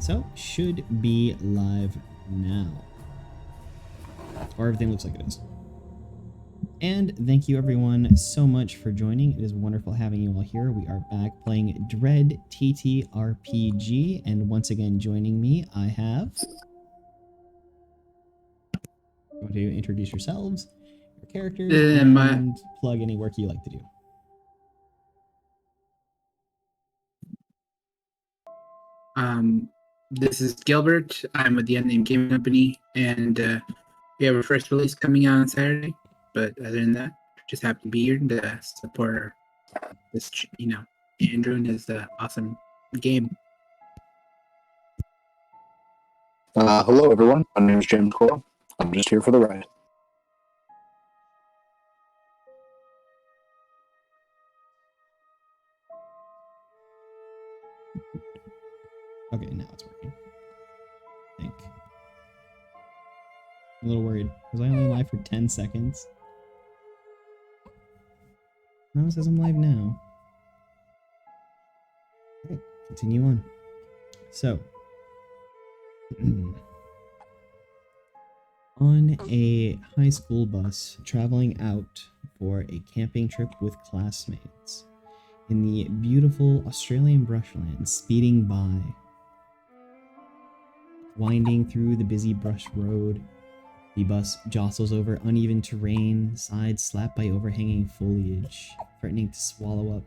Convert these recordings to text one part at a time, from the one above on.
So, should be live now. Or everything looks like it is. And thank you everyone so much for joining. It is wonderful having you all here. We are back playing Dread TTRPG. And once again, joining me, I have... You want to introduce yourselves, your characters, and plug any work you like to do. This is Gilbert. I'm with the Unnamed Gaming Company, and we have our first release coming out on Saturday. But other than that, just happy to be here to support this, Andrew and his awesome game. Hello, everyone. My name is James Cole. I'm just here for the ride. Okay, now it's working. I think. I'm a little worried. Was I only live for 10 seconds? No, it says I'm live now. Okay, continue on. So, on a high school bus traveling out for a camping trip with classmates in the beautiful Australian brushland, speeding by, winding through the busy brush road, the bus jostles over uneven terrain, sides slapped by overhanging foliage, threatening to swallow up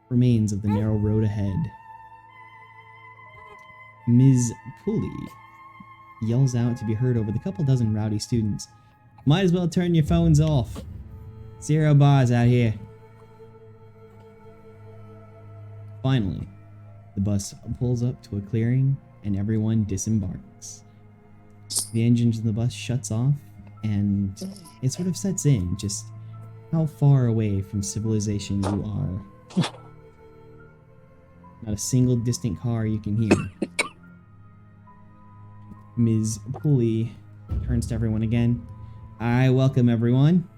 remains of the narrow road ahead. Ms. Pulley yells out to be heard over the couple dozen rowdy students. Might as well turn your phones off. 0 bars out here. Finally, the bus pulls up to a clearing and everyone disembarks. The engine of the bus shuts off and it sort of sets in just how far away from civilization you are. Not a single distant car you can hear. Ms. Pulley turns to everyone again. I welcome everyone.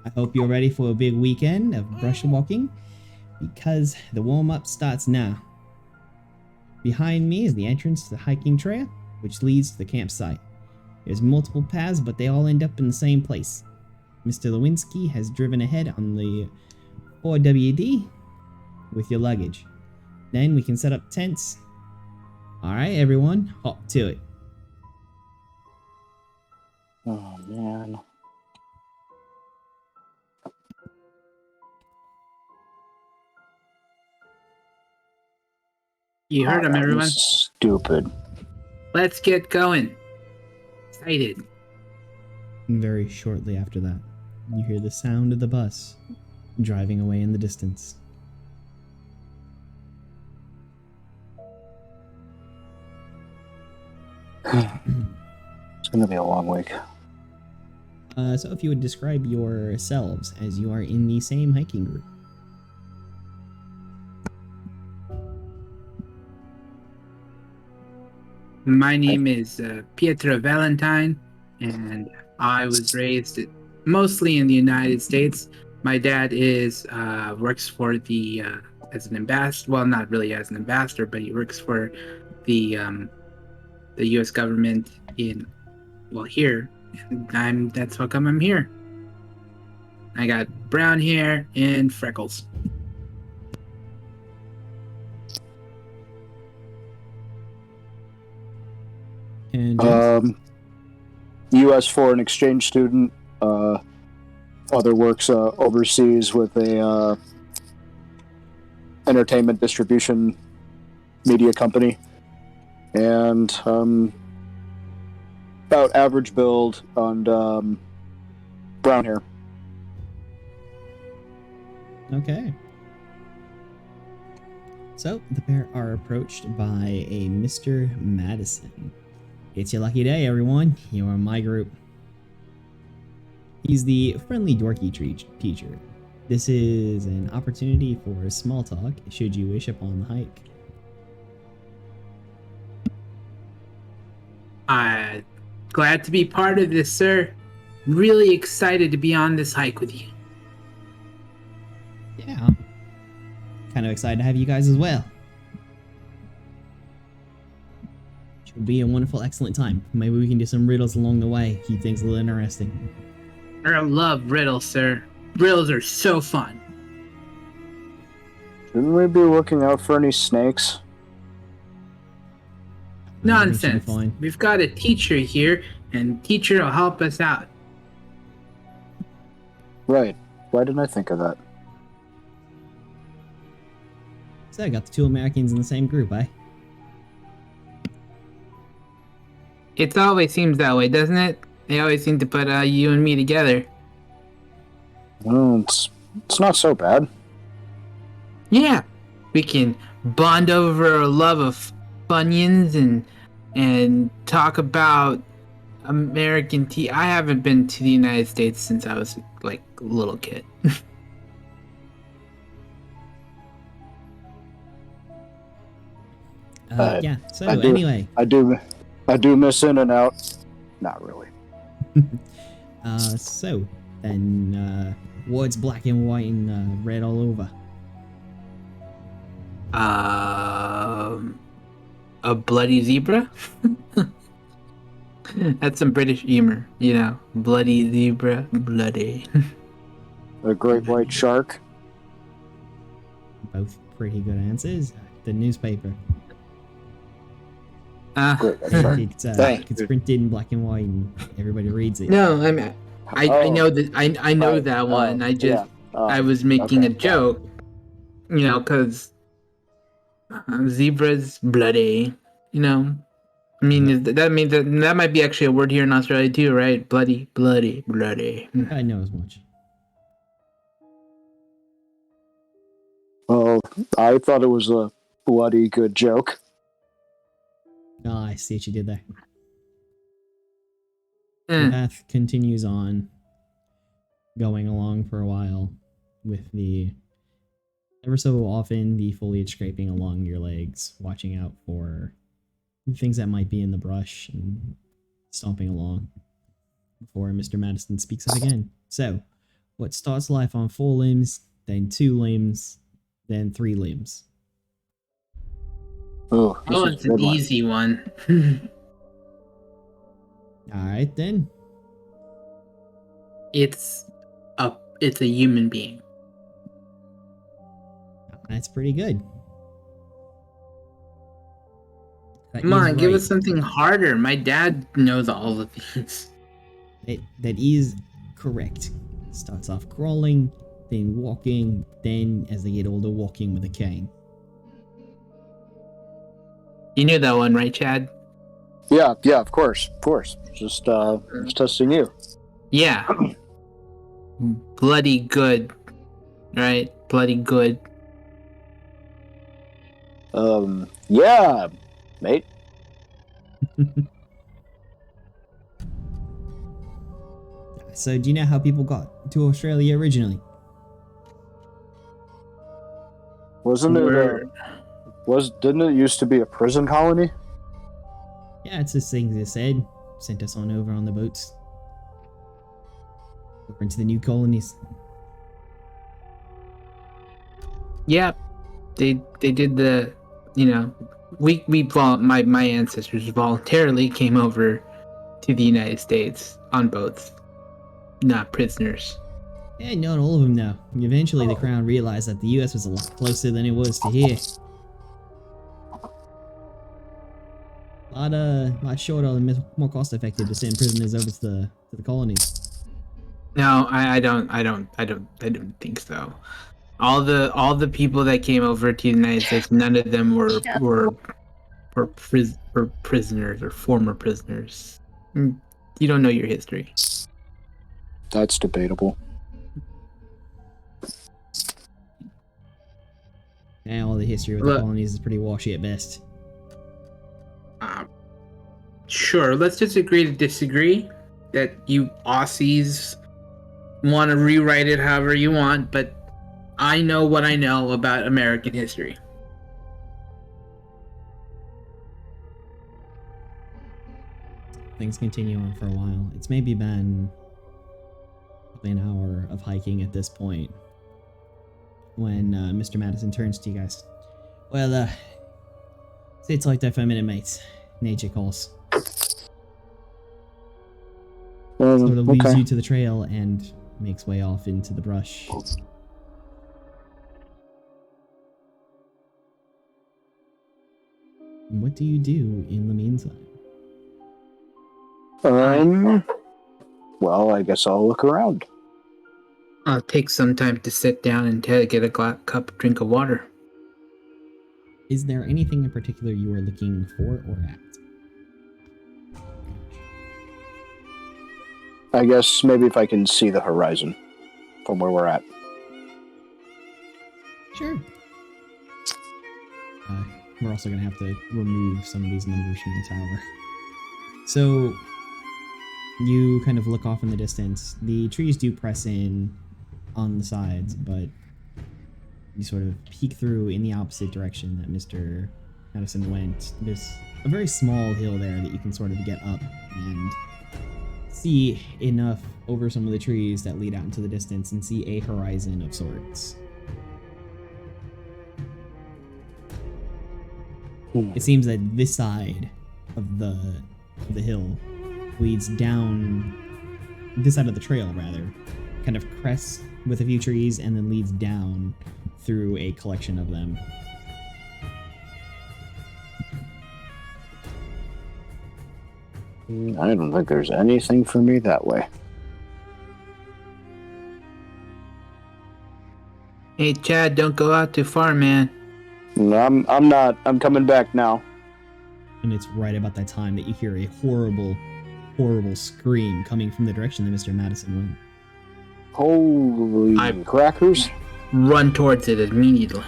I hope you're ready for a big weekend of brush walking, because the warm-up starts now. Behind me is the entrance to the hiking trail, which leads to the campsite. There's multiple paths, but they all end up in the same place. Mr. Lewinsky has driven ahead on the 4WD with your luggage. Then we can set up tents. Alright everyone, hop to it. Oh, man. You heard him, everyone. Stupid. Let's get going. Excited. And very shortly after that, you hear the sound of the bus driving away in the distance. It's gonna be a long week. So if you would describe yourselves as you are in the same hiking group. My name is Pietro Valentine, and I was raised mostly in the United States. My dad works for the as an ambassador. Well, not really as an ambassador, but he works for the U.S. government here. And that's how come I'm here. I got brown hair and freckles. And James? U.S. foreign exchange student. Father works overseas with a entertainment distribution media company, and about average build and brown hair. Okay. So the pair are approached by a Mr. Madison. It's your lucky day, everyone. You're in my group. He's the friendly dorky teacher. This is an opportunity for small talk, should you wish, upon the hike. Glad to be part of this, sir. Really excited to be on this hike with you. Yeah. Kind of excited to have you guys as well. It'll be a wonderful, excellent time. Maybe we can do some riddles along the way, keep things a little interesting. I love riddles, sir. Riddles are so fun. Shouldn't we be looking out for any snakes? Everything should be Nonsense. fine. We've got a teacher here, and teacher will help us out. Right. Why didn't I think of that? So I got the two Americans in the same group, eh? It always seems that way, doesn't it? They always seem to put you and me together. Well, it's not so bad. Yeah, we can bond over our love of Funyuns and talk about American tea. I haven't been to the United States since I was like a little kid. Yeah, so I do- anyway. I do miss In-N-Out. Not really. So then, what's black and white and red all over? A bloody zebra? That's some British humor, you know. Bloody zebra, bloody. A great white shark. Both pretty good answers. The newspaper. Great white shark. Thank It's you. printed in black and white and everybody reads it. No, I know that I know Right. that one. I just Yeah. I was making okay. a joke, you know, because zebras bloody. You know, I mean that means that might be actually a word here in Australia too, right? Bloody, bloody, bloody. I know as much. Well, I thought it was a bloody good joke. Oh, I see what you did there. The Eh. path continues on, going along for a while, with the ever so often the foliage scraping along your legs, watching out for things that might be in the brush and stomping along before Mr. Madison speaks up again. So, what starts life on 4 limbs, then 2 limbs, then 3 limbs? Oh, this Oh, is it's a good an one. easy one. Alright then. It's a human being. That's pretty good. That Come is on, give right. us something harder. My dad knows all of these. That is correct. Starts off crawling, then walking, then as they get older, walking with a cane. You knew that one, right, Chad? Yeah, of course. Just testing you. Yeah. Bloody good. Right? Bloody good. Yeah, mate. So, do you know how people got to Australia originally? Wasn't it? Word. Didn't it used to be a prison colony? Yeah, it's just things they said. Sent us on over on the boats. Over into the new colonies. Yeah. They did the, you know, my ancestors voluntarily came over to the United States on boats, not prisoners. Yeah, not all of them now. Eventually, the Crown realized that the US was a lot closer than it was to here. A lot shorter and more cost effective to send prisoners over to the colonies. No, I don't think so. All the people that came over to the United States, none of them were prisoners or former prisoners. You don't know your history. That's debatable. And all the history with the Look. colonies is pretty washy at best. Sure, let's just agree to disagree. That you Aussies want to rewrite it however you want, but I know what I know about American history. Things continue on for a while. It's maybe been probably an hour of hiking at this point when Mr. Madison turns to you guys. Well, sit like that for a minute, mates. nature calls. Sort of leads Okay. you to the trail and makes way off into the brush. What do you do in the meantime? Well, I guess I'll look around. I'll take some time to sit down and get a drink of water. Is there anything in particular you are looking for or at? I guess maybe if I can see the horizon from where we're at. Sure. We're also going to have to remove some of these numbers from the tower. So, you kind of look off in the distance. The trees do press in on the sides, but you sort of peek through in the opposite direction that Mr. Madison went. There's a very small hill there that you can sort of get up and see enough over some of the trees that lead out into the distance and see a horizon of sorts. It seems that this side of the hill leads down, this side of the trail rather, kind of crests with a few trees and then leads down through a collection of them. I don't think there's anything for me that way. Hey, Chad, don't go out too far, man. No, I'm not. I'm coming back now. And it's right about that time that you hear a horrible, horrible scream coming from the direction that Mr. Madison went. Holy crackers. Run towards it immediately.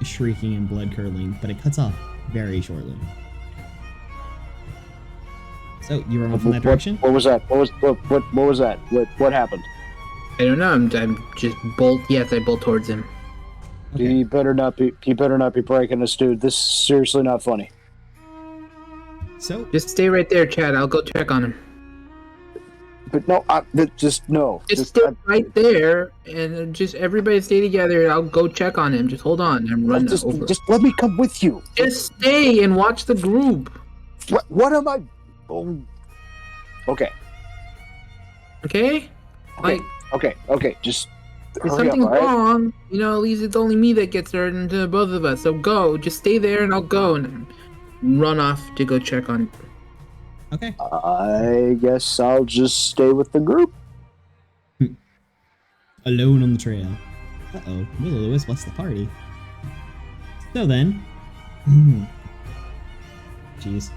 Shrieking and blood curdling, but it cuts off very shortly. So you run off in that direction? What was that? What was that? What happened? I don't know. I'm just bolt. Yes, I bolt towards him. Okay. He better not be breaking us, dude. This is seriously not funny. So Just stay right there, Chad. I'll go check on him. But no, just no. Just stay right there, and just everybody stay together. I'll go check on him. Just hold on. I'm running over. Just let me come with you. Just stay and watch the group. What am I? Oh. Okay. Okay? Like, Okay. Just if hurry up, something's all right? wrong, at least it's only me that gets hurt and both of us. So go. Just stay there, and I'll go and run off to go check on. okay. I guess I'll just stay with the group. Alone on the trail. Uh-oh. Will-O-Wisp left the party. So then... Jeez.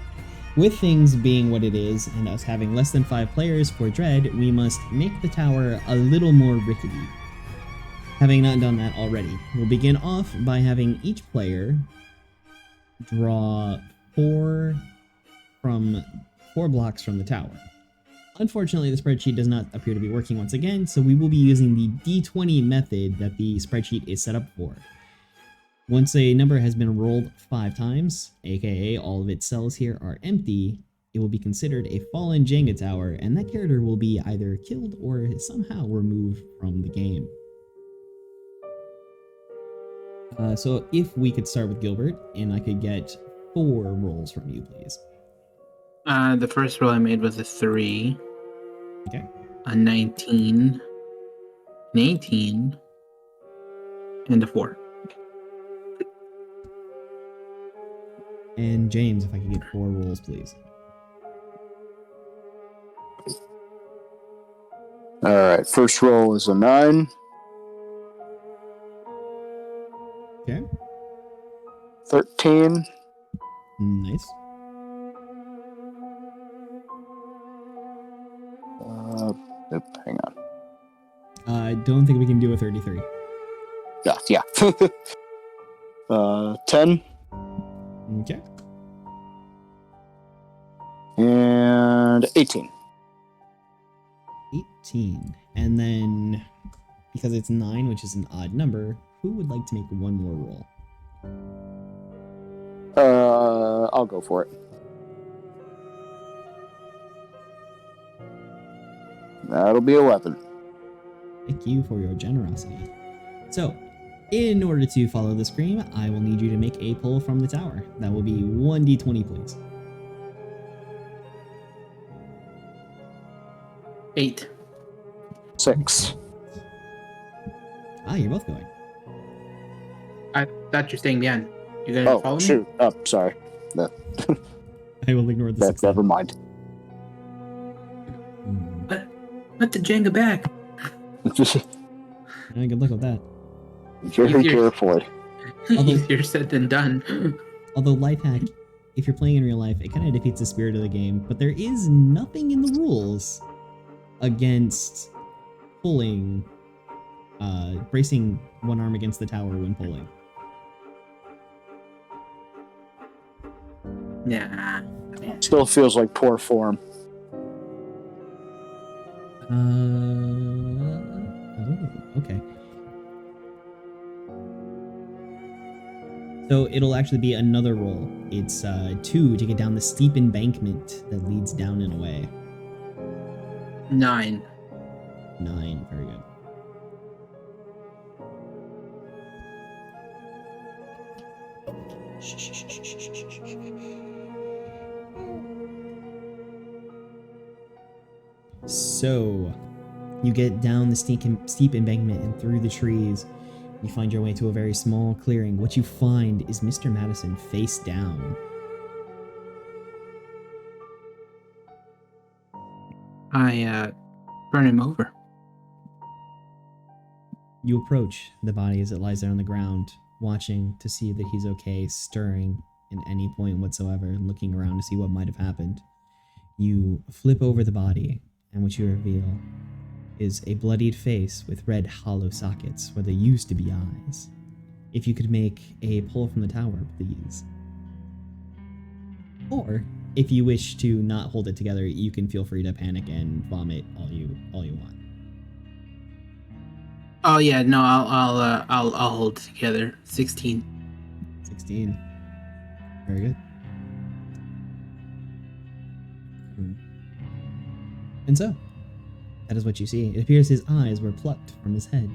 With things being what it is, and us having less than 5 players for Dread, we must make the tower a little more rickety. Having not done that already, we'll begin off by having each player draw 4 blocks from the tower. Unfortunately, the spreadsheet does not appear to be working once again, so we will be using the D20 method that the spreadsheet is set up for. Once a number has been rolled 5 times, aka all of its cells here are empty, it will be considered a fallen Jenga tower, and that character will be either killed or somehow removed from the game. So if we could start with Gilbert, and I could get 4 rolls from you, please. The first roll I made was a 3. Okay. A 19. An 18. And a 4. And James, if I could get 4 rolls, please. Alright, first roll is a 9. Okay. 13. Nice. Hang on. I don't think we can do a 33. Yeah. 10. Okay. And 18. 18. And then, because it's 9, which is an odd number, who would like to make one more roll? I'll go for it. That'll be 11. Thank you for your generosity. So, In order to follow the scream, I will need you to make a pull from the tower. That will be 1d20, please. 8. 6. Ah, you're both going. I thought you're staying behind. You're gonna follow Oh, me? shoot. Oh, sorry. No, I will ignore the 6. never mind. Put the Jenga back. Good luck with that. Very Easier. carefully. Easier said than done. Although life hack, if you're playing in real life, it kind of defeats the spirit of the game, but there is nothing in the rules against pulling, bracing one arm against the tower when pulling. Nah. Still feels like poor form. Oh, okay. So it'll actually be another roll. It's 2 to get down the steep embankment that leads down and away. 9. 9, very good. So, you get down the steep embankment and through the trees. You find your way to a very small clearing. What you find is Mr. Madison face down. I turn him over. You approach the body as it lies there on the ground, watching to see that he's okay, stirring at any point whatsoever, and looking around to see what might have happened. You flip over the body, and what you reveal is a bloodied face with red hollow sockets where there used to be eyes. If you could make a pull from the tower, please. Or, if you wish to not hold it together, you can feel free to panic and vomit all you want. Oh yeah, no, I'll hold it together. 16. 16. Very good. And so, that is what you see. It appears his eyes were plucked from his head.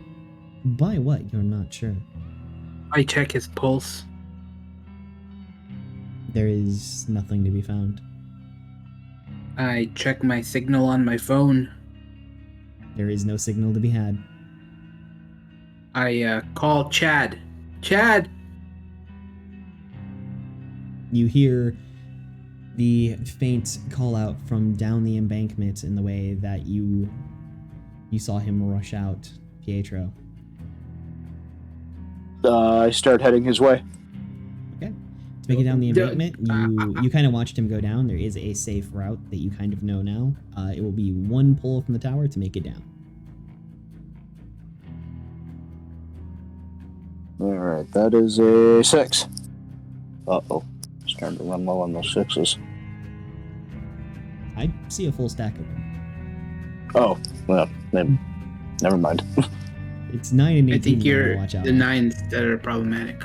By what, you're not sure. I check his pulse. There is nothing to be found. I check my signal on my phone. There is no signal to be had. I call Chad. Chad! You hear the faint call out from down the embankment in the way that you saw him rush out, Pietro. I start heading his way. Okay. To make it down the embankment, you kind of watched him go down. There is a safe route that you kind of know now. It will be 1 pull from the tower to make it down. Alright, that is a 6. Uh-oh. Starting to run low on those 6s. I see a full stack of them. Oh, well, never mind. It's 9 and 18. I think you're watch out. the 9s that are problematic.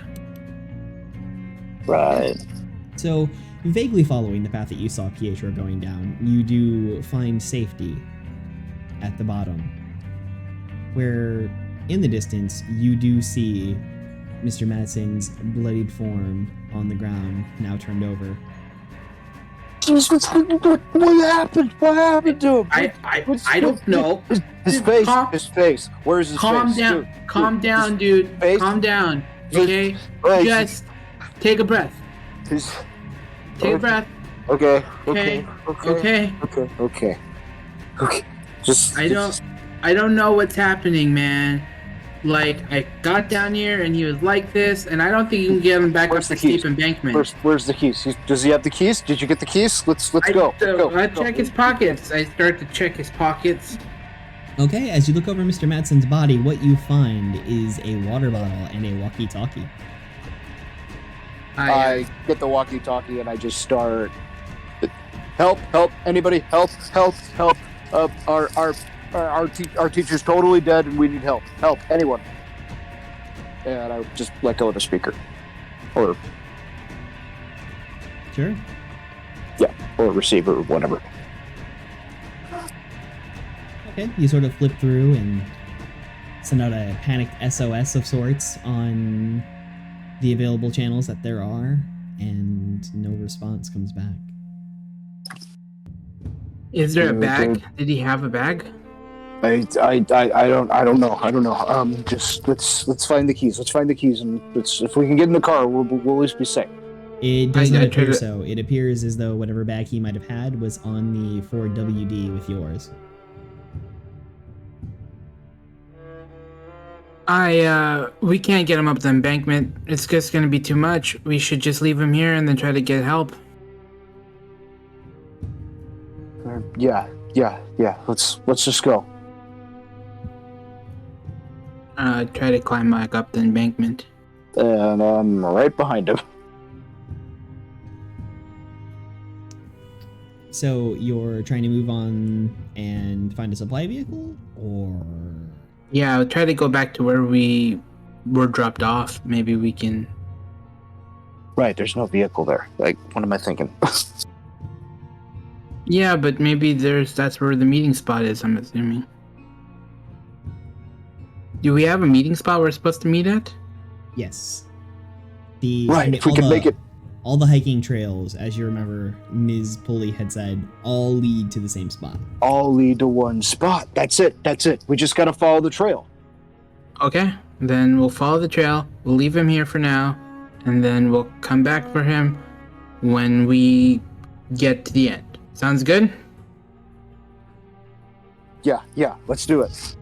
Right. So, vaguely following the path that you saw Pietro going down, you do find safety at the bottom, where in the distance you do see Mr. Madison's bloodied form on the ground, now turned over. Jesus, what happened? What happened to him? I don't know. His face. Where's his face? Calm down. Calm down, dude. Face? Calm down. Okay? Face. Just take a breath. Take a breath. Okay. Okay. Just I don't know what's happening, man. Like, I got down here and he was like this, and I don't think you can get him back up the steep embankment. Where's the keys? Does he have the keys? Did you get the keys? Let's go. I check his pockets. I start to check his pockets. Okay, as you look over Mr. Madsen's body, what you find is a water bottle and a walkie-talkie. I get the walkie-talkie and I just start. Help! Anybody! Help! Our teacher's totally dead and we need help. Help! Anyone! And I just let go of the speaker, or Sure. yeah, or receiver, or whatever. Okay, you sort of flip through and send out a panicked SOS of sorts on the available channels that there are, and no response comes back. Is there a Dude, bag? dude. Did he have a bag? I don't know. Just let's find the keys. Let's find the keys, and if we can get in the car, we'll at least be safe. It does not I appear tried to- so. It appears as though whatever bag he might have had was on the Ford WD with yours. We can't get him up the embankment. It's just gonna be too much. We should just leave him here and then try to get help. Yeah. Let's just go. Try to climb back up the embankment. And I'm right behind him. So you're trying to move on and find a supply vehicle, or Yeah, I'll try to go back to where we were dropped off. Maybe we can. Right. There's no vehicle there. Like, what am I thinking? Yeah, but maybe that's where the meeting spot is, I'm assuming. Do we have a meeting spot we're supposed to meet at? yes, Right. If we can make it. all the hiking trails, as you remember, Ms. Pulley had said, all lead to the same spot. All lead to one spot. That's it. We just gotta follow the trail. Okay, then we'll follow the trail. We'll leave him here for now, and then we'll come back for him when we get to the end. Sounds good? Yeah. Let's do it.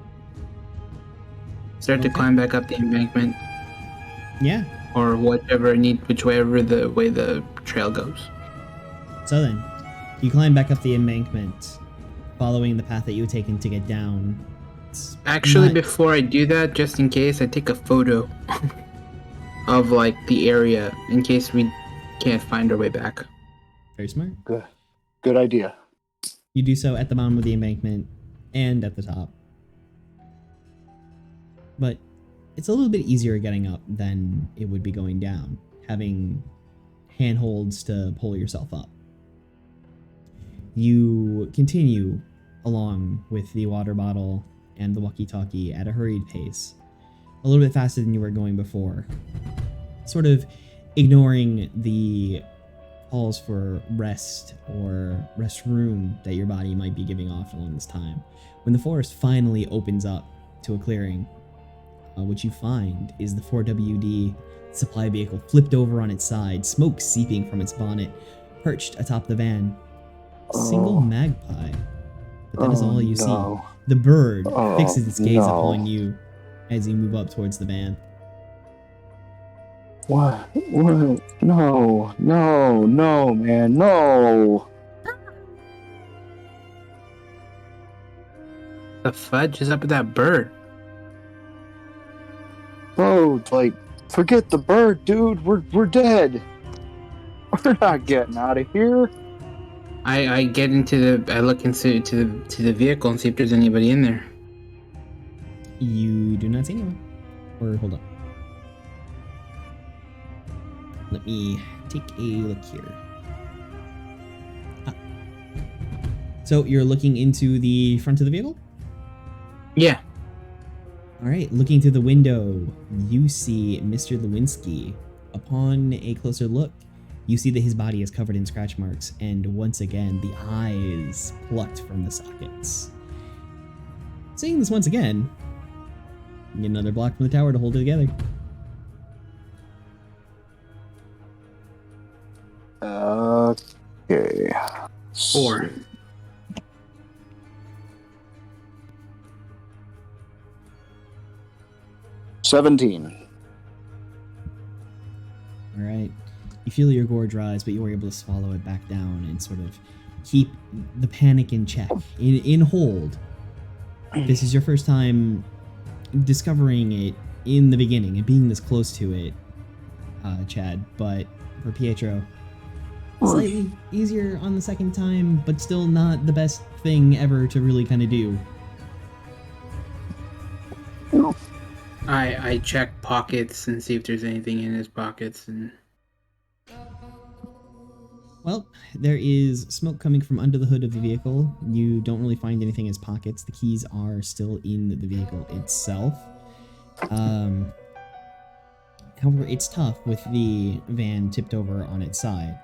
Start to Okay. climb back up the embankment, Yeah. or whichever the way the trail goes. So then, you climb back up the embankment, following the path that you had taken to get down. It's Actually, not- before I do that, just in case, I take a photo of like the area in case we can't find our way back. very smart. Good idea. You do so at the bottom of the embankment and at the top. But it's a little bit easier getting up than it would be going down, having handholds to pull yourself up. You continue along with the water bottle and the walkie-talkie at a hurried pace, a little bit faster than you were going before, sort of ignoring the calls for rest or restroom that your body might be giving off along this time. When the forest finally opens up to a clearing, what you find is the 4WD supply vehicle flipped over on its side, smoke seeping from its bonnet, perched atop the van. A single magpie. But that is all you see. The bird fixes its gaze upon you as you move up towards the van. What? No, man, no. The fudge is up with that bird. Bro, like, forget the bird, dude. We're dead. We're not getting out of here. I get into I look into the vehicle and see if there's anybody in there. You do not see anyone. Or hold up. Let me take a look here. Ah. So you're looking into the front of the vehicle? Yeah. Alright, looking through the window, you see Mr. Lewinsky. Upon a closer look, you see that his body is covered in scratch marks, and once again, the eyes plucked from the sockets. Seeing this once again, you get another block from the tower to hold it together. Okay. 4. $17. Alright. You feel your gorge rise, but you are able to swallow it back down and sort of keep the panic in check, in hold. This is your first time discovering it in the beginning and being this close to it, Chad, but for Pietro, slightly easier on the second time, but still not the best thing ever to really kind of do. I check pockets and see if there's anything in his pockets, and Well, there is smoke coming from under the hood of the vehicle. You don't really find anything as pockets. The keys are still in the vehicle itself. However, it's tough with the van tipped over on its side.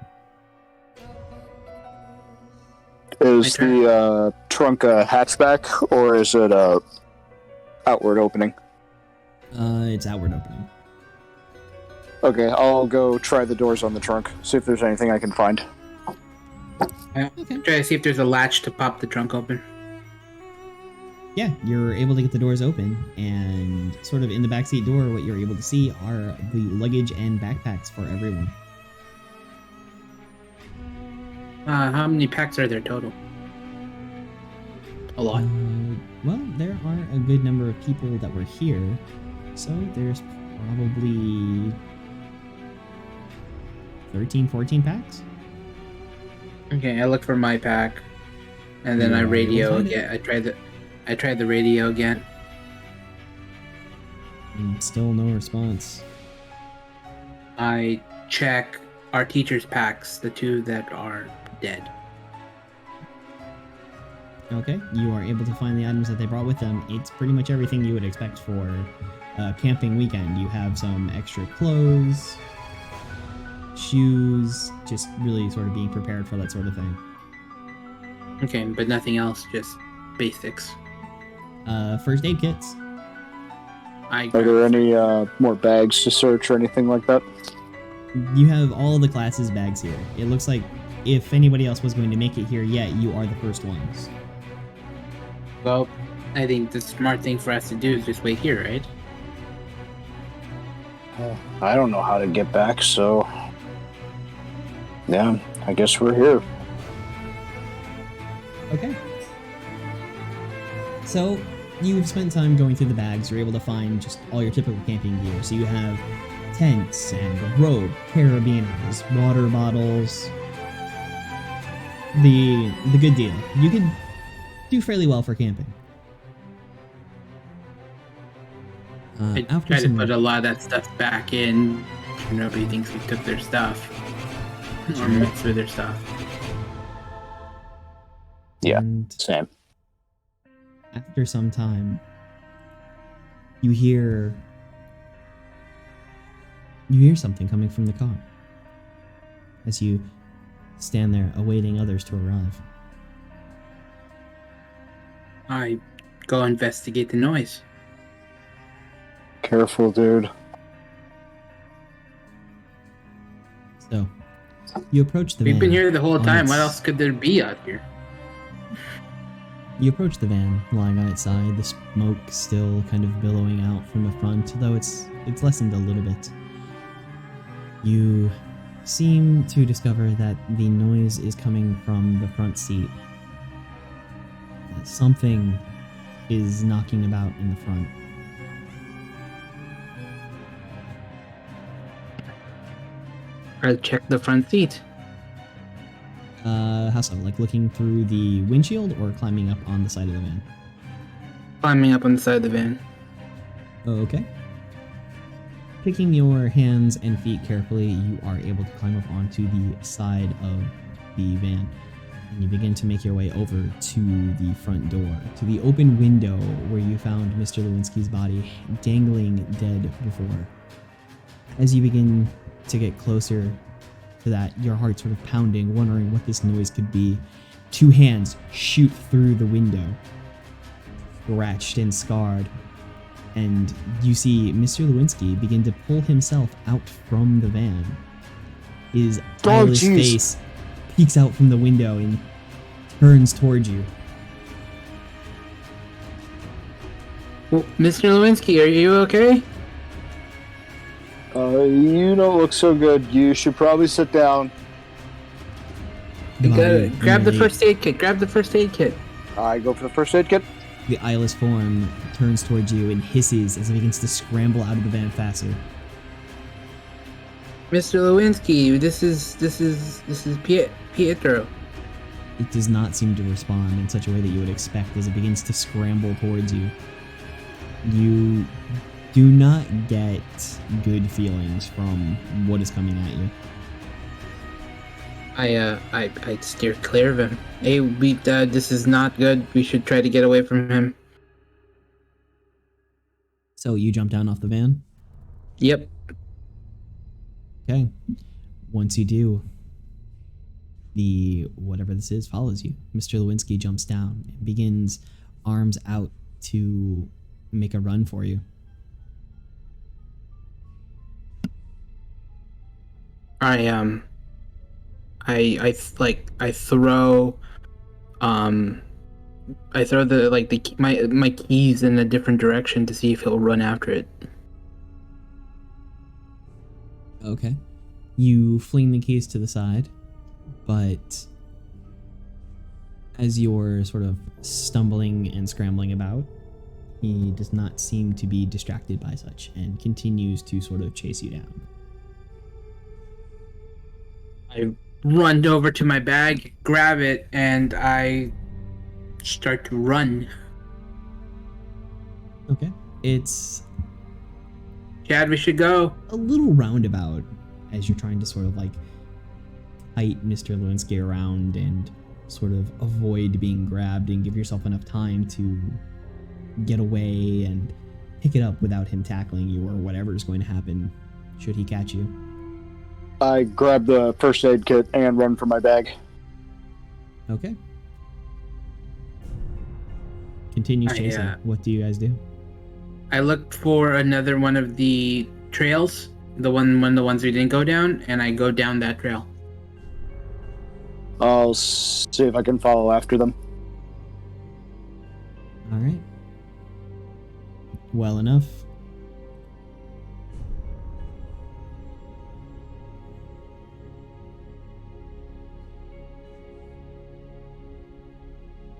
Is the trunk a hatchback or is it a outward opening? It's outward opening. Okay, I'll go try the doors on the trunk, see if there's anything I can find. Okay. Try to see if there's a latch to pop the trunk open. Yeah, you're able to get the doors open, and sort of in the backseat door, what you're able to see are the luggage and backpacks for everyone. How many packs are there total? A lot. Well, there are a good number of people that were here, so there's probably 13, 14 packs. Okay, I look for my pack, and then I radio again. I tried the radio again. And still no response. I check our teachers' packs, the two that are dead. Okay, you are able to find the items that they brought with them. It's pretty much everything you would expect for a camping weekend. You have some extra clothes, shoes, just really sort of being prepared for that sort of thing. Okay, but nothing else, just basics. First aid kits. Are there any more bags to search or anything like that? You have all the classes' bags here. It looks like if anybody else was going to make it here yet, you are the first ones. Well, I think the smart thing for us to do is just wait here, right? I don't know how to get back, so... yeah, I guess we're here. Okay. So, you've spent time going through the bags. You're able to find just all your typical camping gear. So you have tents and a rope, carabiners, water bottles. The good deal. You could do fairly well for camping. I try to put a lot of that stuff back in. Nobody thinks we took their stuff. Or mixed with their stuff. Yeah, and same. after some time, you hear something coming from the car as you stand there awaiting others to arrive. I go investigate the noise. Careful, dude. So, you approach the van. We've been here the whole on time. its- What else could there be out here? You approach the van lying on its side, the smoke still kind of billowing out from the front, though it's lessened a little bit. You seem to discover that the noise is coming from the front seat. Something is knocking about in the front. I'll check the front seat. How so? Like looking through the windshield or climbing up on the side of the van? Climbing up on the side of the van. Okay. Picking your hands and feet carefully, you are able to climb up onto the side of the van. And you begin to make your way over to the front door, to the open window where you found Mr. Lewinsky's body dangling dead before. As you begin to get closer to that, your heart sort of pounding, wondering what this noise could be. Two hands shoot through the window, scratched and scarred, and you see Mr. Lewinsky begin to pull himself out from the van. His eyeless face peeks out from the window and turns towards you. Well, Mr. Lewinsky, are you okay? You don't look so good. You should probably sit down. The body Grab the immediately- first aid kit. Grab the first aid kit. I go for the first aid kit. The eyeless form turns towards you and hisses as it begins to scramble out of the van faster. Mr. Lewinsky, this is Pietro. It does not seem to respond in such a way that you would expect as it begins to scramble towards you. You do not get good feelings from what is coming at you. I steer clear of him. Hey, this is not good. We should try to get away from him. So you jump down off the van? Yep. Okay. Once you do, the whatever this is follows you. Mr. Lewinsky jumps down and begins arms out to make a run for you. I throw my keys in a different direction to see if he'll run after it. Okay. You fling the keys to the side, but as you're sort of stumbling and scrambling about, he does not seem to be distracted by such and continues to sort of chase you down. I run over to my bag, grab it, and I start to run. Okay. It's Chad, we should go. a little roundabout as you're trying to sort of like kite Mr. Lewinsky around and sort of avoid being grabbed and give yourself enough time to get away and pick it up without him tackling you or whatever is going to happen should he catch you. I grab the first aid kit and run for my bag. Okay. Continues chasing. What do you guys do? I looked for another one of the trails, the ones we didn't go down, and I go down that trail. I'll see if I can follow after them. All right. Well enough.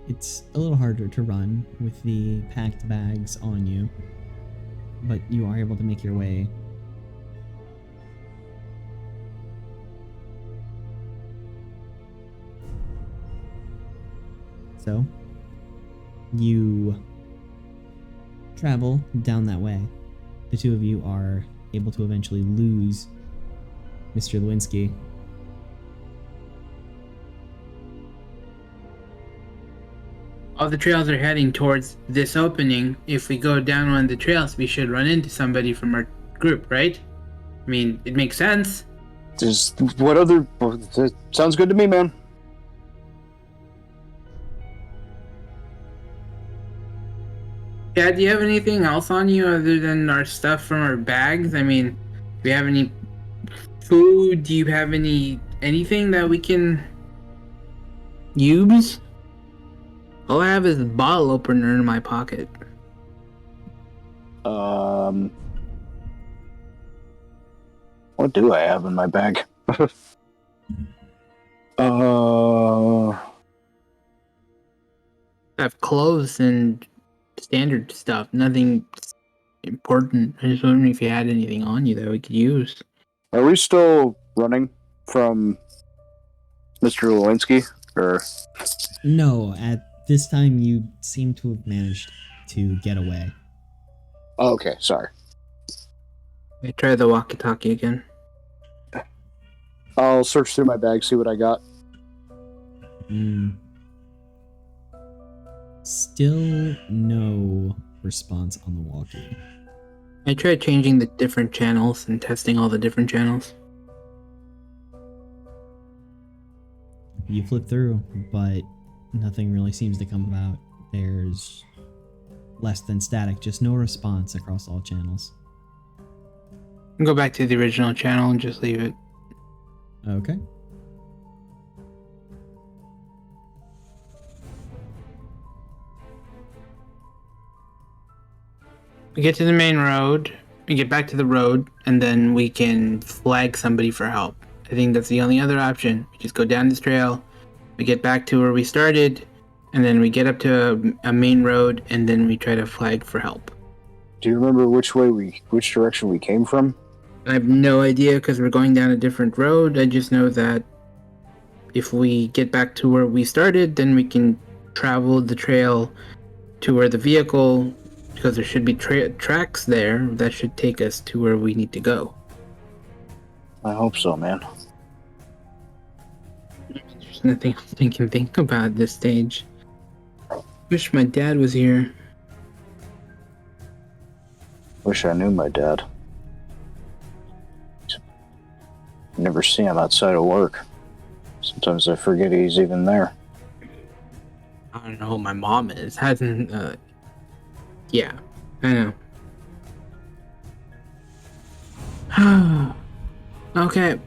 It's a little harder to run with the packed bags on you, but you are able to make your way. So, you travel down that way. The two of you are able to eventually lose Mr. Lewinsky. All the trails are heading towards this opening. If we go down one of the trails, we should run into somebody from our group, right? I mean, it makes sense. Sounds good to me, man. Yeah, do you have anything else on you other than our stuff from our bags? I mean, do we have any food? Do you have anything that we can use? All I have is a bottle opener in my pocket. What do I have in my bag? I have clothes and standard stuff. Nothing important. I just wondering if you had anything on you that we could use. Are we still running from Mr. Lewinsky? Or No, at this time you seem to have managed to get away. oh, okay, sorry. I try the walkie-talkie again. I'll search through my bag, see what I got. Still no response on the walkie. I tried changing the different channels and testing all the different channels. You flip through, but nothing really seems to come about. There's less than static, just no response across all channels. Go back to the original channel and just leave it. Okay. We get to the main road, we get back to the road, and then we can flag somebody for help. I think that's the only other option. We just go down this trail, we get back to where we started, and then we get up to a main road, and then we try to flag for help. Do you remember which direction we came from? I have no idea because we're going down a different road. I just know that if we get back to where we started, then we can travel the trail to where the vehicle, because there should be tracks there that should take us to where we need to go. I hope so, man. There's nothing else I can think about at this stage. Wish my dad was here. Wish I knew my dad. Never see him outside of work. Sometimes I forget he's even there. I don't know who my mom is. Hasn't, yeah, I know. Okay,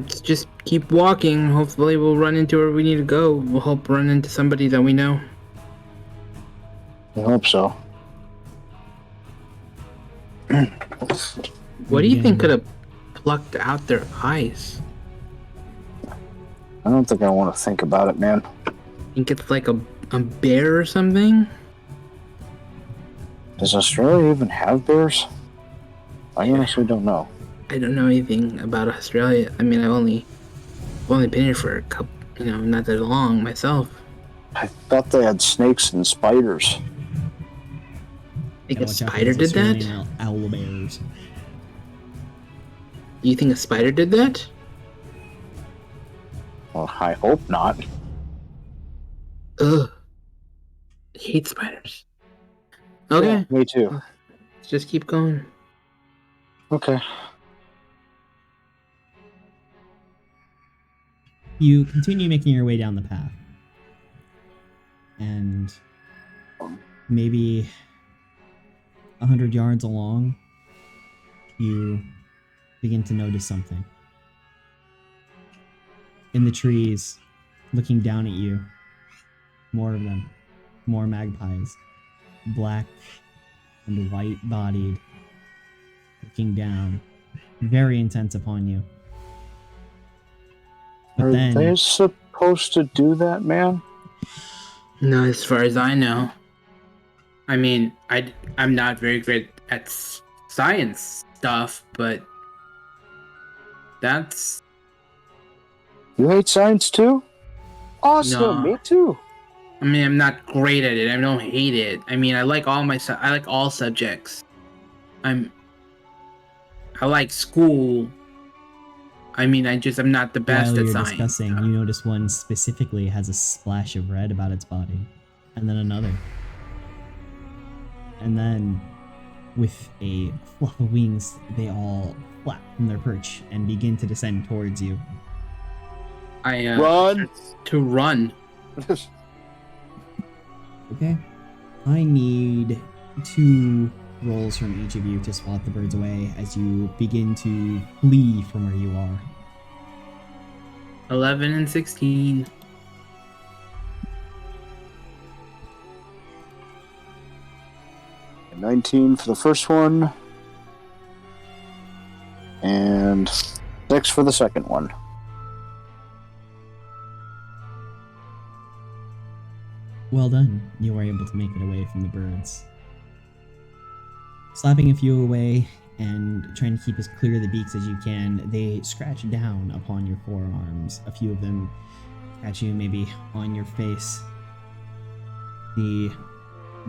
just keep walking. Hopefully we'll run into where we need to go. We'll hope run into somebody that we know. I hope so. What do you think could have plucked out their eyes? I don't think I want to think about it, man. Think it's like a bear or something? Does Australia even have bears? I honestly don't know. I don't know anything about Australia. I mean, I've only been here for a couple, not that long myself. I thought they had snakes and spiders. Think Yeah, a watch out for spider those did that? Australian owl bears. You think a spider did that? Well, I hope not. Ugh. I hate spiders. Okay, Yeah, me too. let's just keep going. Okay. You continue making your way down the path. And maybe 100 yards along, you begin to notice something. In the trees, looking down at you, more of them, more magpies, black and white bodied, looking down, very intense upon you. But Are then, they supposed to do that, man? No, as far as I know. I mean, I'm not very great at science stuff, but that's You hate science too? Awesome, No. me too. I mean, I'm not great at it. I don't hate it. I mean, I like all subjects. I like school. I mean, I'm not the best while at you're science. discussing, you notice one specifically has a splash of red about its body, and then another. And then, with a fluff of wings, they all flap from their perch and begin to descend towards you. I Run! to run. Okay. I need 2 rolls from each of you to swat the birds away as you begin to flee from where you are. 11 and 16. And 19 for the first one. And 6 for the second one. Well done. You were able to make it away from the birds. Slapping a few away and trying to keep as clear of the beaks as you can, they scratch down upon your forearms. A few of them scratch you maybe on your face. The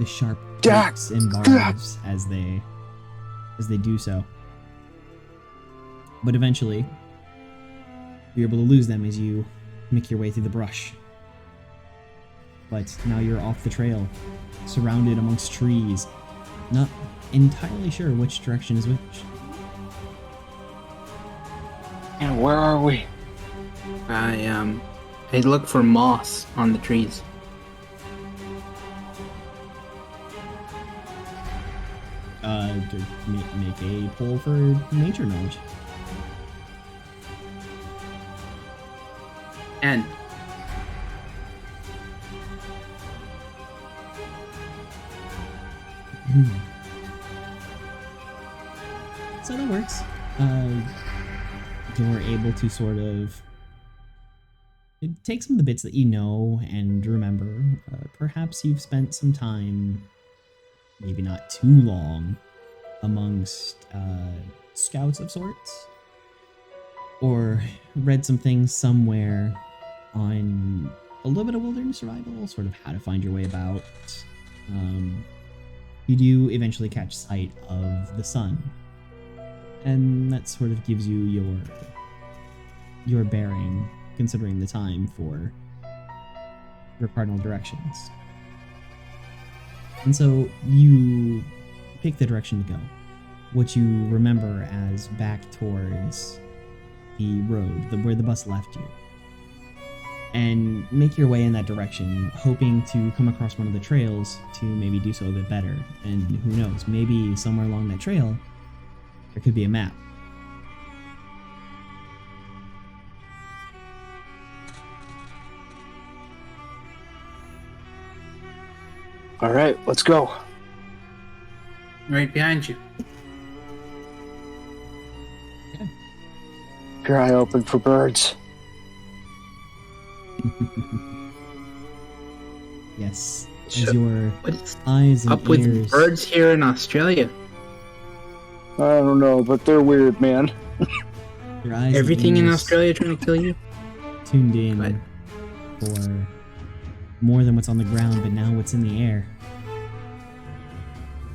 sharp hooks and barbs as they do so. But eventually, you're able to lose them as you make your way through the brush. But now you're off the trail, surrounded amongst trees, not entirely sure which direction is which. And where are we? I look for moss on the trees. To make a pull for nature knowledge. And So that works. You're able to sort of take some of the bits that you know and remember. Perhaps you've spent some time, maybe not too long, amongst scouts of sorts, or read some things somewhere on a little bit of wilderness survival, sort of how to find your way about. You do eventually catch sight of the sun, and that sort of gives you your bearing considering the time for your cardinal directions. And so you pick the direction to go, what you remember as back towards the road, where the bus left you, and make your way in that direction, hoping to come across one of the trails to maybe do so a bit better. And who knows, maybe somewhere along that trail, there could be a map. All right, let's go. Right behind you. Keep your eye open for birds. Yes, So, as your what's eyes and up with ears. birds here in Australia? I don't know, but they're weird, man. Your eyes Everything and in ears Australia trying to kill you? tuned in But- for more than what's on the ground, but now what's in the air.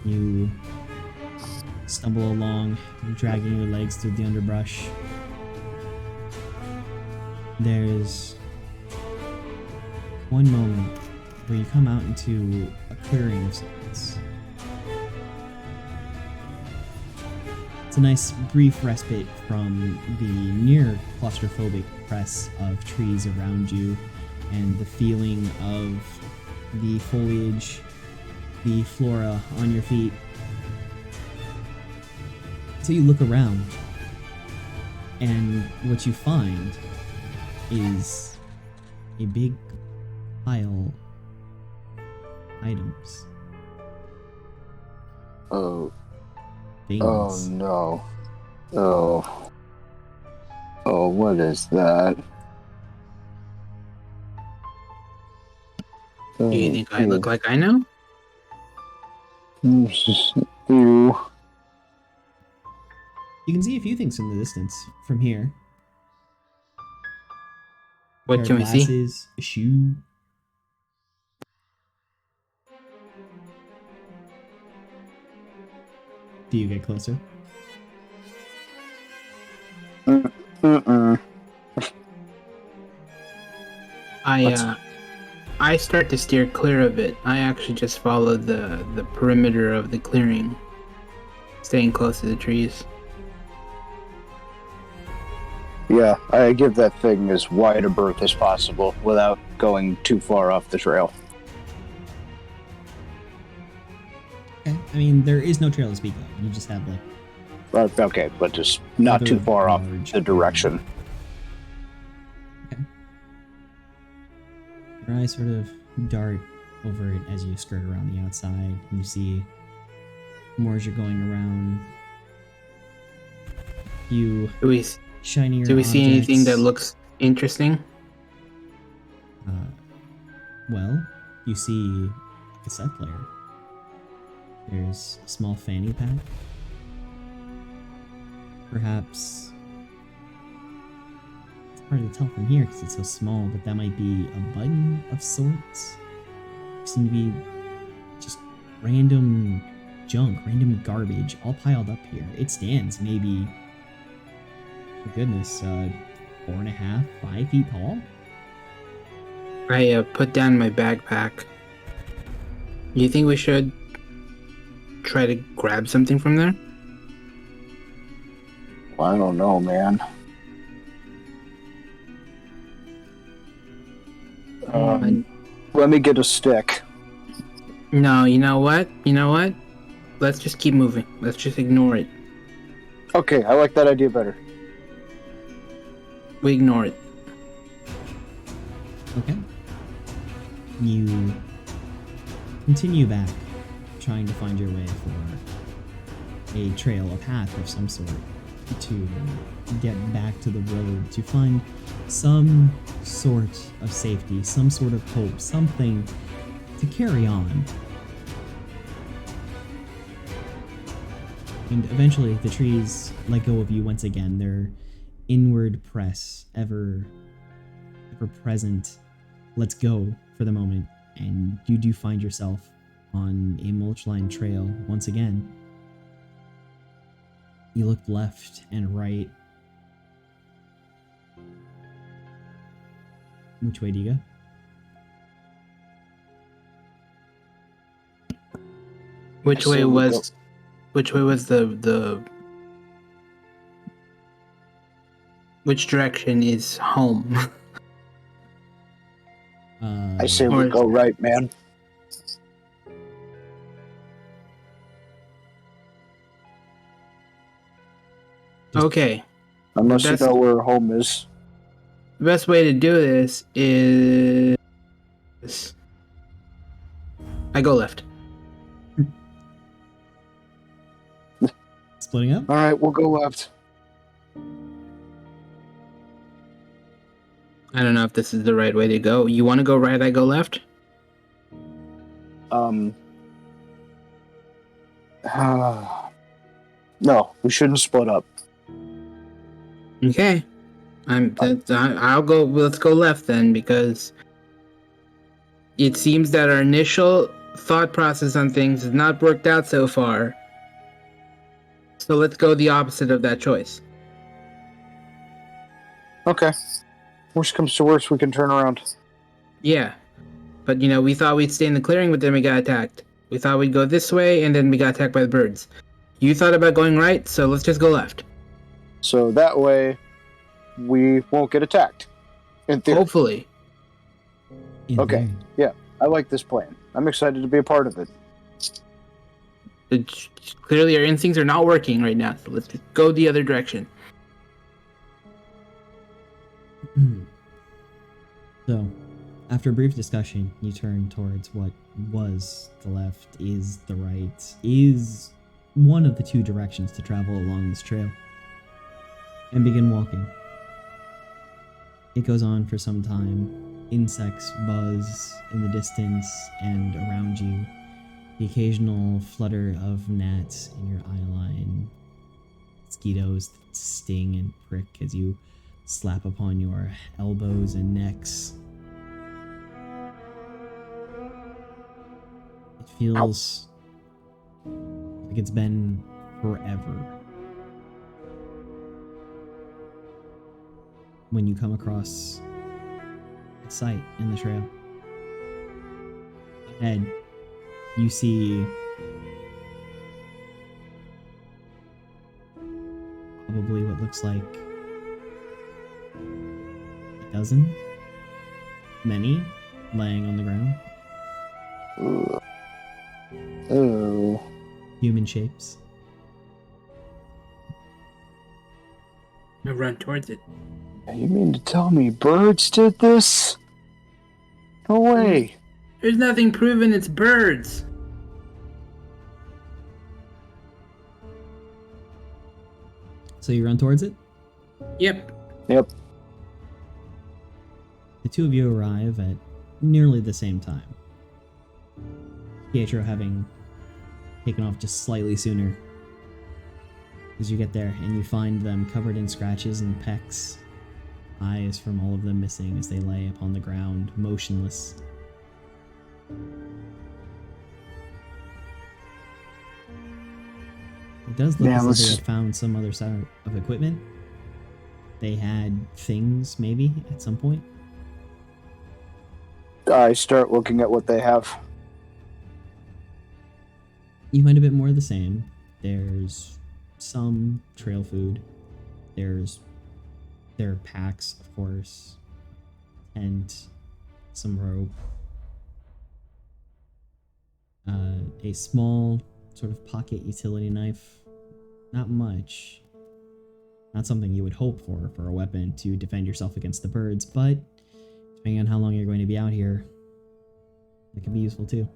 You stumble along, dragging your legs through the underbrush. There's one moment where you come out into a clearing of sorts. It's a nice brief respite from the near claustrophobic press of trees around you and the feeling of the foliage, the flora on your feet. So you look around, and what you find is a big pile of items. Oh, Things. oh no. Oh. Oh, what is that? Do you think I look like I know? It's just you. You can see a few things in the distance from here. What Pair of can we see? glasses, a shoe. Do you get closer? Mm-mm. I start to steer clear of it. I actually just follow the perimeter of the clearing, staying close to the trees. Yeah, I give that thing as wide a berth as possible without going too far off the trail. Okay. I mean, there is no trail to speak of. You just have like Okay, but just not too other far off large the direction. Okay. Your eyes sort of dart over it as you skirt around the outside, and you see more as you're going around. You Do we shinier do we see anything that objects. looks interesting? Well, you see a cassette player. There's a small fanny pack. Perhaps it's hard to tell from here because it's so small, but that might be a button of sorts. There seem to be just random junk, random garbage, all piled up here. It stands maybe, for goodness, 4.5, 5 feet tall. I put down my backpack. You think we should try to grab something from there? I don't know, man. Let me get a stick. No, you know what? You know what? Let's just keep moving. Let's just ignore it. Okay, I like that idea better. We ignore it. Okay. You continue back, trying to find your way for a trail, a path of some sort, to get back to the road, to find some sort of safety, some sort of hope, something to carry on. And eventually the trees let go of you once again, their inward press, ever present, lets go for the moment, and you do find yourself on a mulch-lined trail once again. You look left and right. Which way do you go? Which way was the which direction is home? I say we go right, man. Okay. Unless you know where home is. The best way to do this is I go left. Splitting up? All right, we'll go left. I don't know if this is the right way to go. You want to go right? I go left. No, we shouldn't split up. Okay. I'll go. Let's go left then, because it seems that our initial thought process on things has not worked out so far. So let's go the opposite of that choice. Okay. Worst comes to worst, we can turn around. Yeah. But, we thought we'd stay in the clearing, but then we got attacked. We thought we'd go this way, and then we got attacked by the birds. You thought about going right, so let's just go left. So that way, we won't get attacked. In theory. Hopefully. Okay. Yeah, I like this plan. I'm excited to be a part of it. Clearly our instincts are not working right now, so let's just go the other direction. So, after a brief discussion, you turn towards what was the left, is the right, is one of the two directions to travel along this trail, and begin walking. It goes on for some time. Insects buzz in the distance and around you. The occasional flutter of gnats in your eye line. Mosquitoes that sting and prick as you slap upon your elbows and necks. It feels like it's been forever when you come across a sight in the trail. Ahead, you see probably what looks like a dozen, many, laying on the ground. Oh. Human shapes. I run towards it. You mean to tell me birds did this? No way. There's nothing proven, it's birds. So you run towards it? Yep. Yep. The two of you arrive at nearly the same time. Pietro having taken off just slightly sooner. As you get there and you find them covered in scratches and pecks, eyes from all of them missing as they lay upon the ground, motionless. It does look as though they had found some other set of equipment. They had things, maybe, at some point. I start looking at what they have. You find a bit more of the same. There's some trail food. There are packs, of course, and some rope. A small sort of pocket utility knife. Not much. Not something you would hope for a weapon to defend yourself against the birds, but depending on how long you're going to be out here, that could be useful too.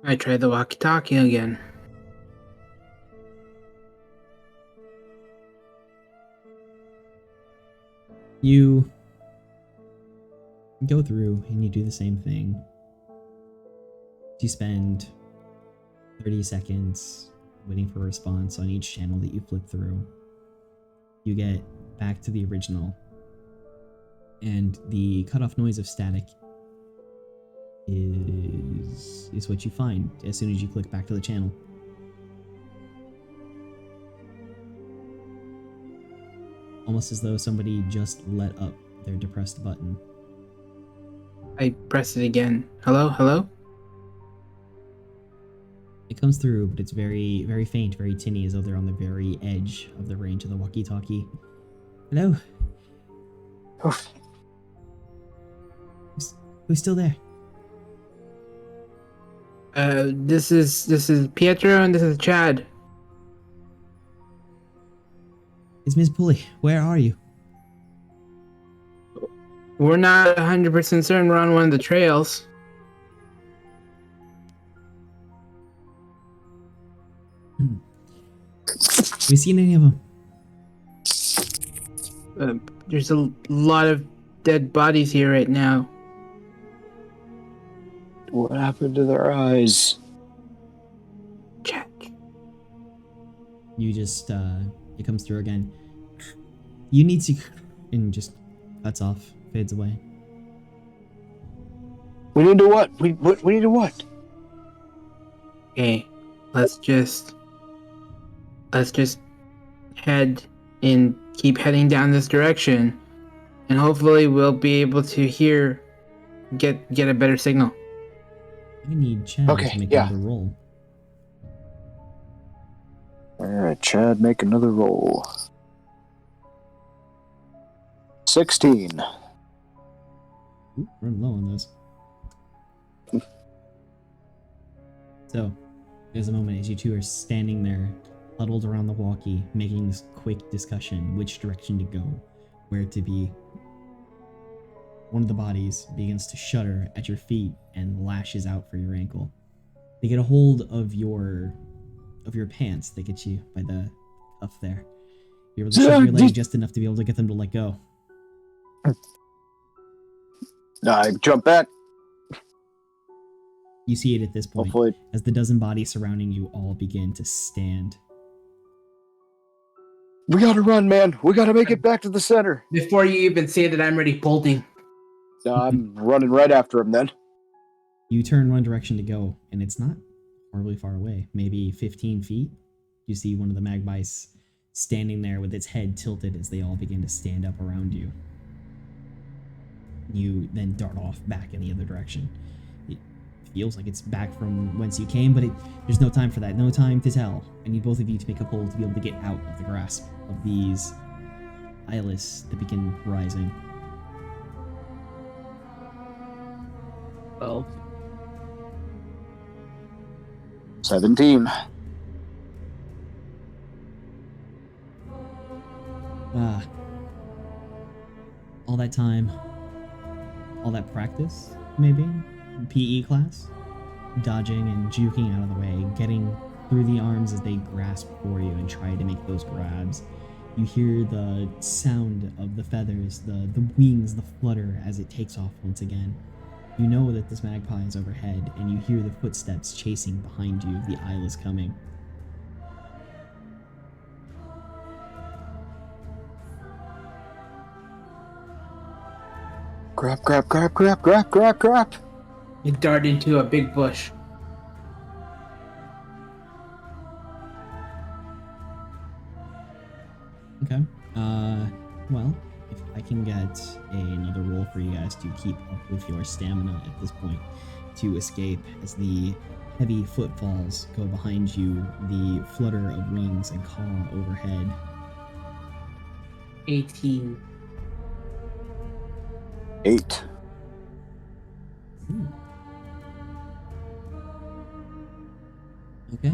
I tried the walkie-talkie again. You go through and you do the same thing. You spend 30 seconds waiting for a response on each channel that you flip through. You get back to the original, and the cutoff noise of static is what you find as soon as you click back to the channel. almost as though somebody just let up their depressed button. I press it again. Hello? Hello? It comes through, but it's very, very faint, very tinny, as though they're on the very edge of the range of the walkie-talkie. Hello? Oof. Who's still there? This is Pietro and this is Chad. It's Miss Pulley. Where are you? We're not 100% certain we're on one of the trails. Have you seen any of them? There's a lot of dead bodies here right now. What happened to their eyes? Chad. You just, it comes through again. You need to... And just cuts off, fades away. We need to what? We need to what? Okay, let's just head and keep heading down this direction, and hopefully we'll be able to get a better signal. I need Chad Okay, to make yeah. another roll. Alright, Chad, make another roll. 16. Ooh, running low on those. So, there's a moment as you two are standing there, huddled around the walkie, making this quick discussion, which direction to go, where to be. One of the bodies begins to shudder at your feet and lashes out for your ankle. They get a hold of your pants. They get you by the cuff there. You're able to shove your leg just enough to be able to get them to let go. I jump back. You see it at this point, Hopefully. as the dozen bodies surrounding you all begin to stand. We gotta run, man. We gotta make it back to the center. Before you even say that, I'm already bolting. I'm running right after him then. You turn one direction to go, and it's not horribly far away, maybe 15 feet. You see one of the Magpies standing there with its head tilted as they all begin to stand up around you. You then dart off back in the other direction. It feels like it's back from whence you came, but there's no time for that, no time to tell. I need both of you to make a pull to be able to get out of the grasp of these eyeless that begin rising. Well, 17. All that time, all that practice, maybe, in PE class, dodging and juking out of the way, getting through the arms as they grasp for you and try to make those grabs. You hear the sound of the feathers, the wings, the flutter as it takes off once again. You know that this magpie is overhead, and you hear the footsteps chasing behind you, the eyeless coming. Grab, grab, grab, grab, grab, grab, grab. you dart into a big bush. Okay. Well, if I can get another roll for you guys to keep up with your stamina at this point to escape as the heavy footfalls go behind you, the flutter of wings and caw overhead. 18. 8. Okay.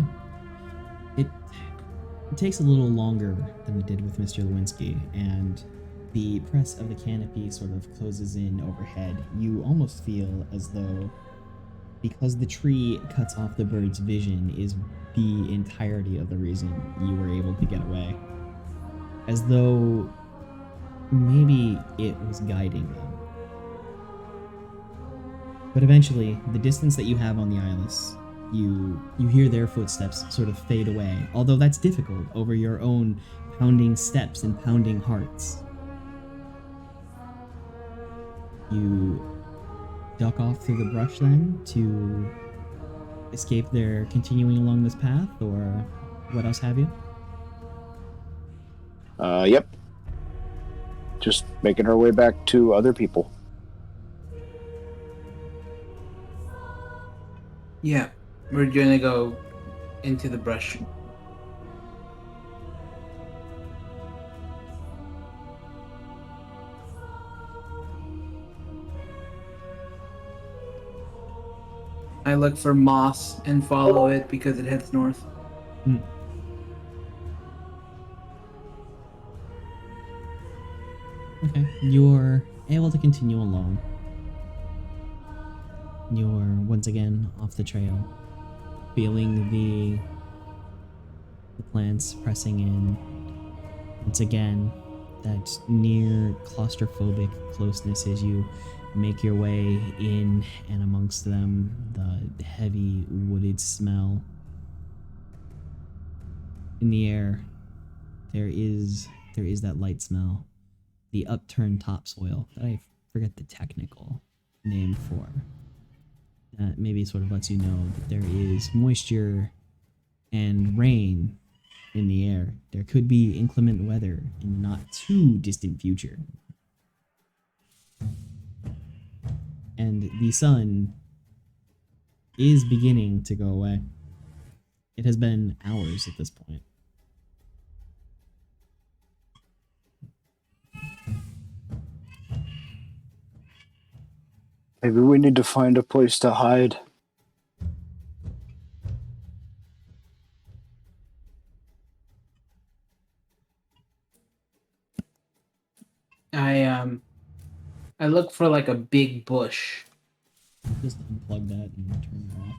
It takes a little longer than it did with Mr. Lewinsky, and the press of the canopy sort of closes in overhead. You almost feel as though, because the tree cuts off the bird's vision, is the entirety of the reason you were able to get away. As though maybe it was guiding them. But eventually, the distance that you have on the eyeless, you hear their footsteps sort of fade away, although that's difficult over your own pounding steps and pounding hearts. You duck off through the brush then to escape their continuing along this path, or what else have you? Yep. just making our way back to other people. Yeah, we're gonna go into the brush. I look for moss and follow it because it heads north. Okay, you're able to continue along. You're once again off the trail, feeling the plants pressing in. Once again, that near claustrophobic closeness as you make your way in and amongst them, the heavy wooded smell. In the air, there is that light smell. The upturned topsoil that I forget the technical name for. That maybe sort of lets you know that there is moisture and rain in the air. There could be inclement weather in the not too distant future. And the sun is beginning to go away. It has been hours at this point. Maybe we need to find a place to hide. I look for like a big bush. Just unplug that and turn it off.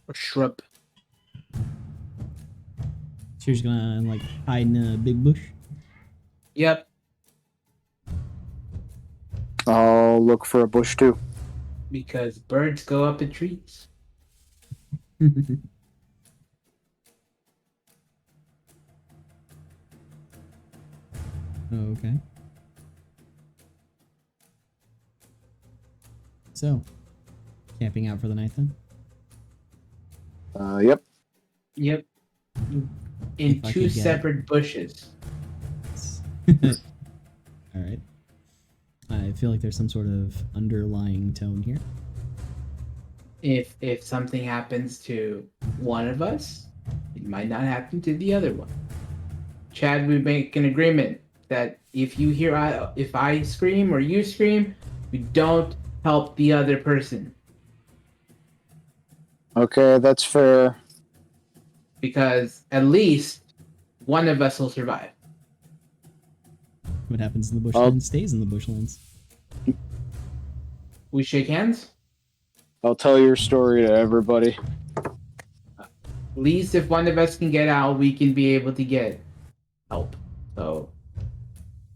Or shrub. So you're just gonna like hide in a big bush? Yep, I'll look for a bush too. because birds go up in trees. Okay. So, camping out for the night then? Yep. Yep. In If I two could get- separate bushes. Alright. I feel like there's some sort of underlying tone here. If something happens to one of us, it might not happen to the other one. Chad, we make an agreement that if you hear if I scream or you scream, we don't help the other person Okay, that's fair. because at least one of us will survive. What happens in the bushlands stays in the bushlands. We shake hands. I'll tell your story to everybody. At least if one of us can get out, we can be able to get help. So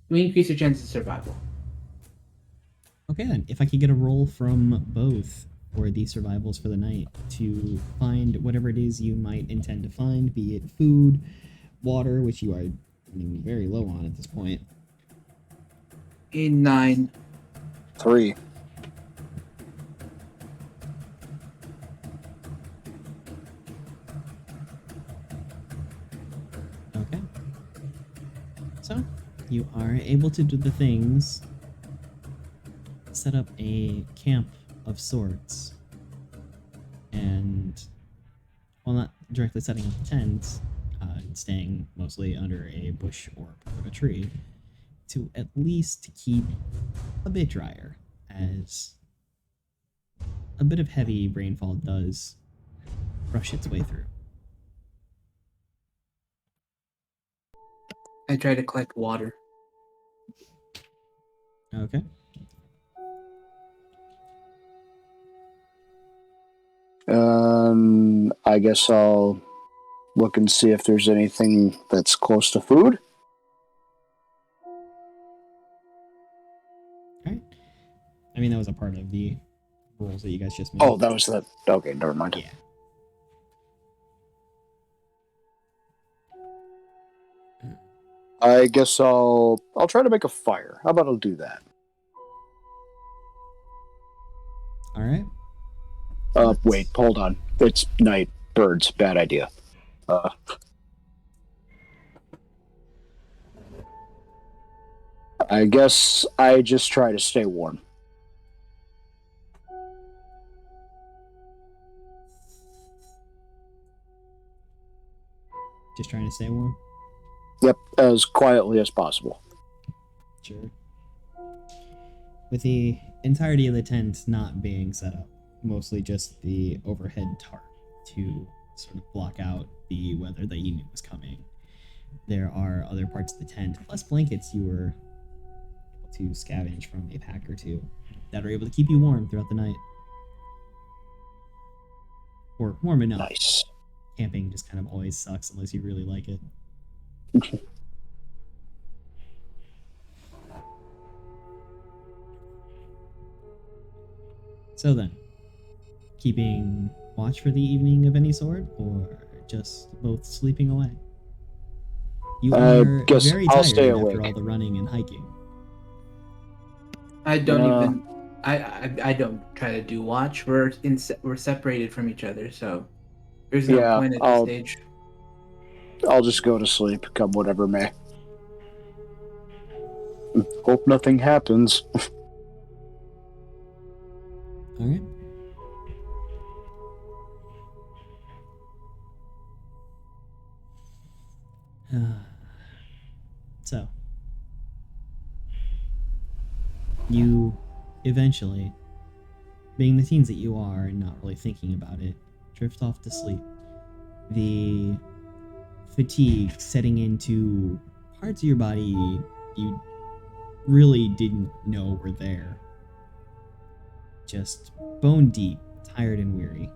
we increase your chances of survival. Okay then, if I could get a roll from both for the survivals for the night to find whatever it is you might intend to find, be it food, water, which you are running very low on at this point. A 9. 3. Okay. So, you are able to do the things, set up a camp of sorts, and, well, not directly setting up a tent, staying mostly under a bush or part of a tree, to at least keep a bit drier, as a bit of heavy rainfall does rush its way through. I try to collect water. Okay. I guess I'll look and see if there's anything that's close to food. Alright. I mean, that was a part of the rules that you guys just made. Oh, that was that. Okay, never mind. Yeah. I guess I'll try to make a fire. How about I'll do that? Alright. Wait, hold on. It's night. Birds. Bad idea. I guess I just try to stay warm. Just trying to stay warm? Yep, as quietly as possible. Sure. With the entirety of the tent not being set up, mostly just the overhead tarp to sort of block out the weather that you knew was coming. There are other parts of the tent, plus blankets you were able to scavenge from a pack or two that are able to keep you warm throughout the night. Or warm enough. Nice. Camping just kind of always sucks unless you really like it. So then, keeping watch for the evening of any sort, or just both sleeping away? You are guess very I'll tired stay after awake. all the running and hiking. I don't even. I don't try to do watch. We're separated from each other, so there's no Yeah, point at this stage. I'll just go to sleep, come whatever may. Hope nothing happens. All right. So, you eventually, being the teens that you are and not really thinking about it, drift off to sleep. The fatigue setting into parts of your body you really didn't know were there. Just bone deep, tired and weary.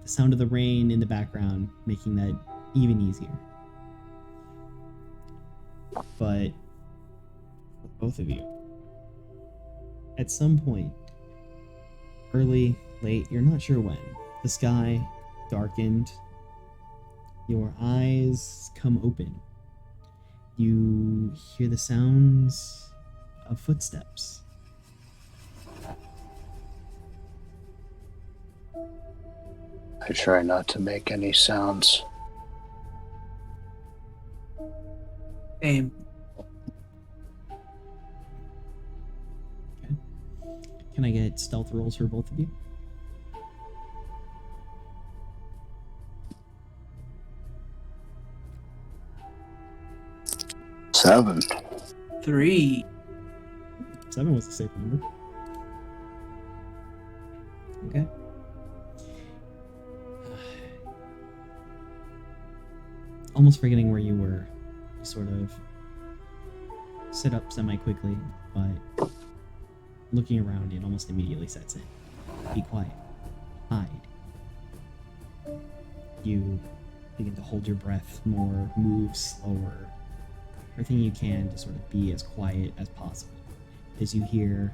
The sound of the rain in the background making that even easier. But for both of you, at some point, early, late, you're not sure when, the sky darkened, your eyes come open. You hear the sounds of footsteps. I try not to make any sounds. Same. Okay. Can I get stealth rolls for both of you? Seven. 3. 7 was a safe number. Okay. Almost forgetting where you were, you sort of sit up semi-quickly, but looking around, it almost immediately sets in. Be quiet. Hide. You begin to hold your breath more, move slower, everything you can to sort of be as quiet as possible as you hear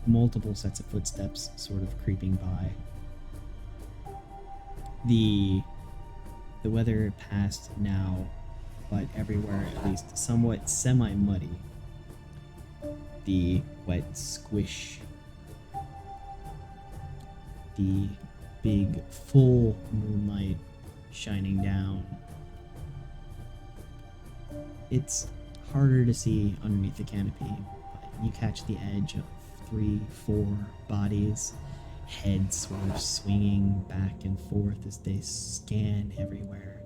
multiple sets of footsteps sort of creeping by. The weather passed now, but everywhere at least somewhat semi-muddy. The wet squish. The big full moonlight shining down. It's harder to see underneath the canopy, but you catch the edge of 3, 4 bodies, heads sort of swinging back and forth as they scan everywhere,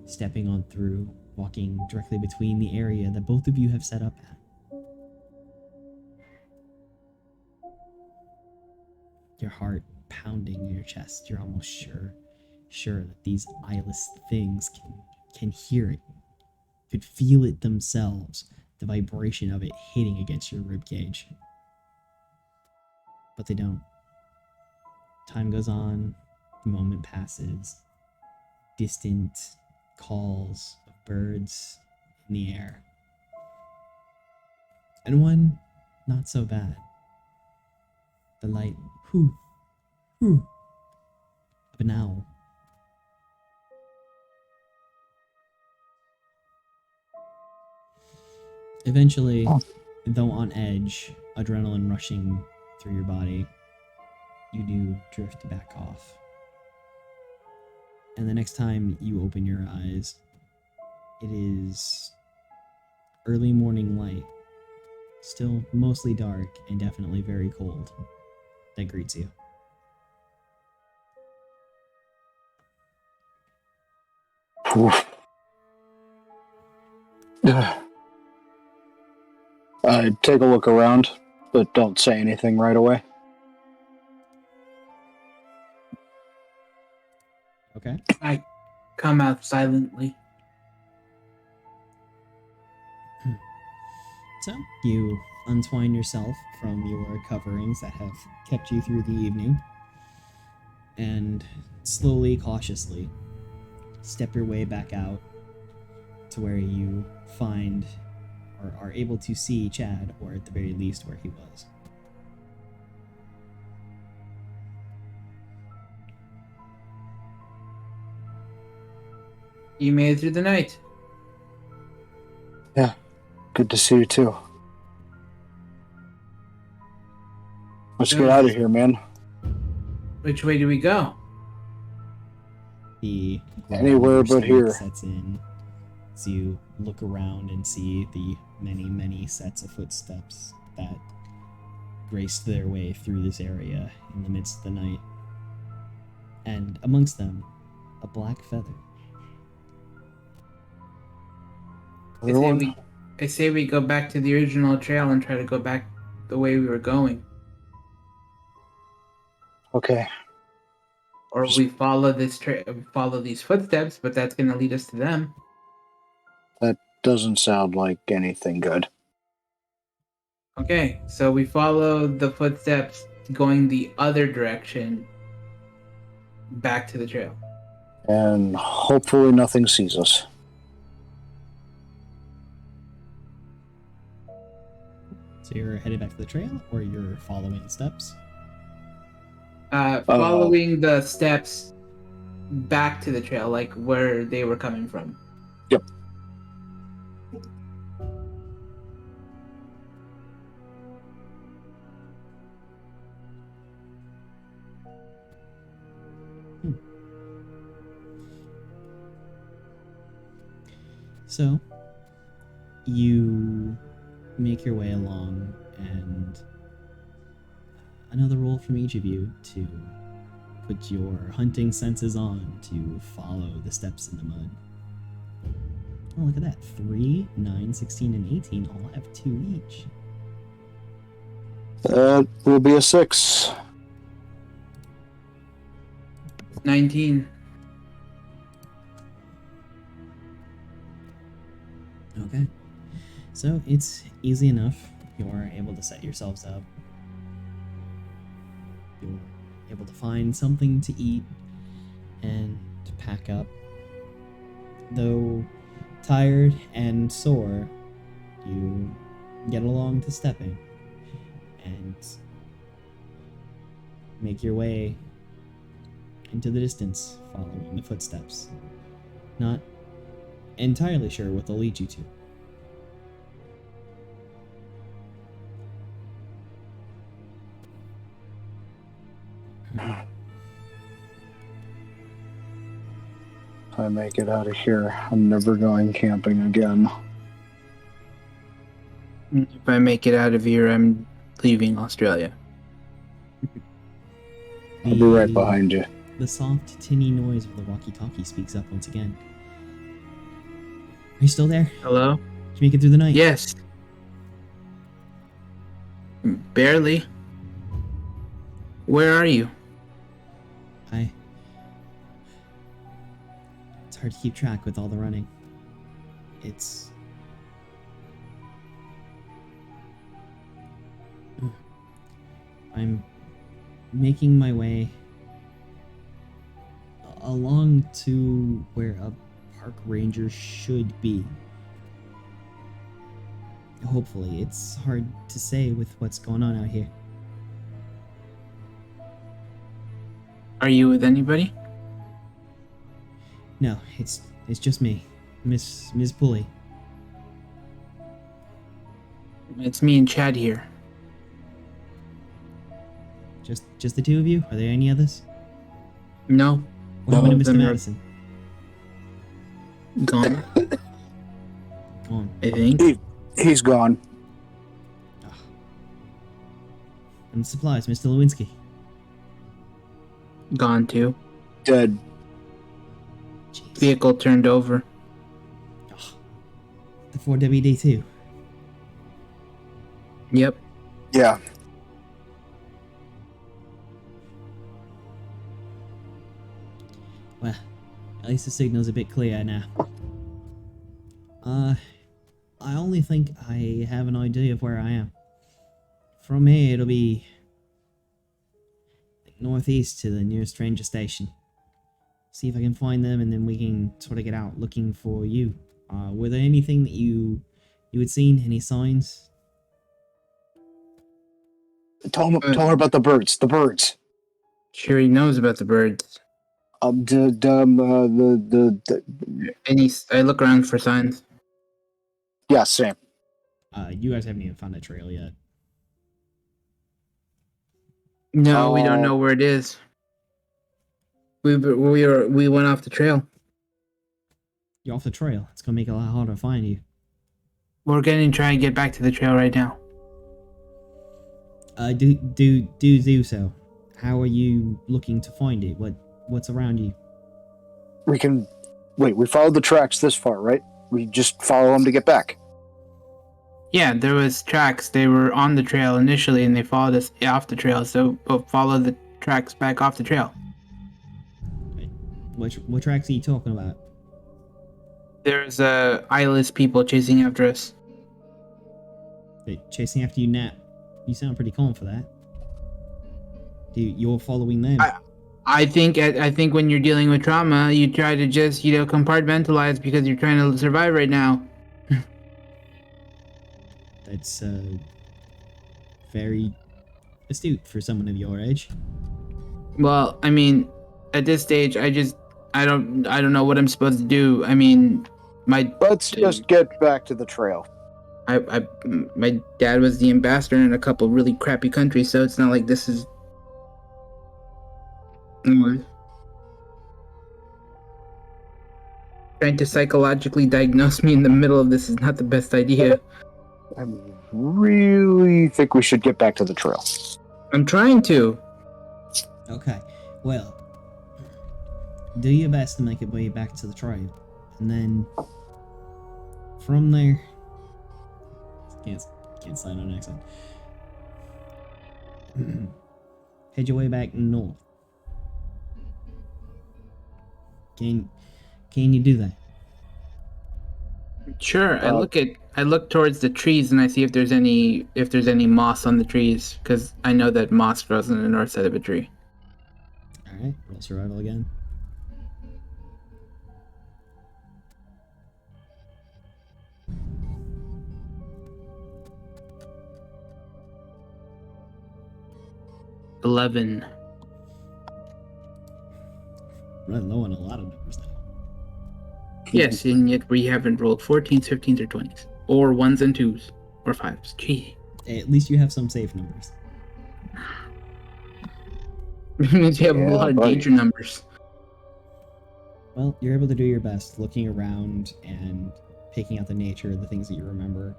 stepping on through, walking directly between the area that both of you have set up at. Your heart pounding in your chest, you're almost sure that these eyeless things can hear it, could feel it themselves, the vibration of it hitting against your ribcage. But they don't. Time goes on, the moment passes, distant calls of birds in the air. And one not so bad. The light hoo of an owl. Eventually, though on edge, adrenaline rushing through your body, you do drift back off. And the next time you open your eyes, it is early morning light, still mostly dark and definitely very cold, that greets you. Oof. I take a look around, but don't say anything right away. Okay. I come out silently. So you untwine yourself from your coverings that have kept you through the evening, and slowly, cautiously, step your way back out to where you find or are able to see Chad, or at the very least where he was. You made it through the night. Yeah, good to see you too. Let's get out of here, man. Which way do we go? The Anywhere but here. sets in as you look around and see the many, many sets of footsteps that graced their way through this area in the midst of the night. And amongst them, a black feather. I say we go back to the original trail and try to go back the way we were going. Okay. Or we follow follow these footsteps, but that's going to lead us to them. That doesn't sound like anything good. Okay, so we follow the footsteps going the other direction back to the trail. And hopefully nothing sees us. So you're headed back to the trail, or you're following the steps? Following the steps back to the trail, like where they were coming from. Yep. So, you make your way along, and another roll from each of you to put your hunting senses on to follow the steps in the mud. Oh, look at that. 3, 9, 16, and 18 all have 2 each. That will be a 6. 19. Okay. So it's easy enough. You're able to set yourselves up. You're able to find something to eat and to pack up. Though tired and sore, you get along to stepping and make your way into the distance, following the footsteps. Not entirely sure what they'll lead you to. If I make it out of here, I'm never going camping again. If I make it out of here, I'm leaving Australia. I'll be right behind you. The soft, tinny noise of the walkie-talkie speaks up once again. Are you still there? Hello? Did you make it through the night? Yes. Barely. Where are you? It's hard to keep track with all the running. I'm making my way along to where a park ranger should be. Hopefully. It's hard to say with what's going on out here. Are you with anybody? No, it's just me, Miss Pulley. It's me and Chad here. Just the two of you? Are there any others? No, What happened to of Mr. them are- Madison? gone. Gone. I think. He's gone. And the supplies, Mr. Lewinsky. Gone too. Dead. Jeez. Vehicle turned over. The 4WD2. Yep. Yeah. Well, at least the signal's a bit clear now. I only think I have an idea of where I am. From here, it'll be northeast to the nearest ranger station. See if I can find them, and then we can sort of get out looking for you. Were there anything that you had seen? Any signs? Tell her about the birds. The birds. Sure, he knows about the birds. The I look around for signs. yeah, same. You guys haven't even found a trail yet. No, we don't know where it is. We went off the trail. You're off the trail. It's gonna make it a lot harder to find you. We're gonna try and get back to the trail right now. Do so. How are you looking to find it? What's around you? We can wait. We followed the tracks this far, right? We just follow them to get back. Yeah, there was tracks. They were on the trail initially, and they followed us off the trail. So we'll follow the tracks back off the trail. What tracks are you talking about? There's eyeless people chasing after us. They're chasing after you now. You sound pretty calm for that. You're following them. I think when you're dealing with trauma, you try to just compartmentalize because you're trying to survive right now. That's very astute for someone of your age. Well, I mean, at this stage, I don't know what I'm supposed to do. I mean, Let's just get back to the trail. my dad was the ambassador in a couple really crappy countries, so it's not like this is. Trying to psychologically diagnose me in the middle of this is not the best idea. I really think we should get back to the trail. I'm trying to. Okay. Well, do your best to make it way back to the trail, and then from there, can't sign on accent. Head your way back north. Can you do that? Sure. I look towards the trees and I see if there's any moss on the trees, because I know that moss grows on the north side of a tree. All right. Roll survival again. $11. Running low on a lot of numbers now. Yes, and yet we haven't rolled 14s, 15s, or 20s, or 1s and 2s, or 5s. Gee. At least you have some safe numbers. It means you have a Yeah, lot of buddy. danger numbers. Well, you're able to do your best looking around and picking out the nature of the things that you remember.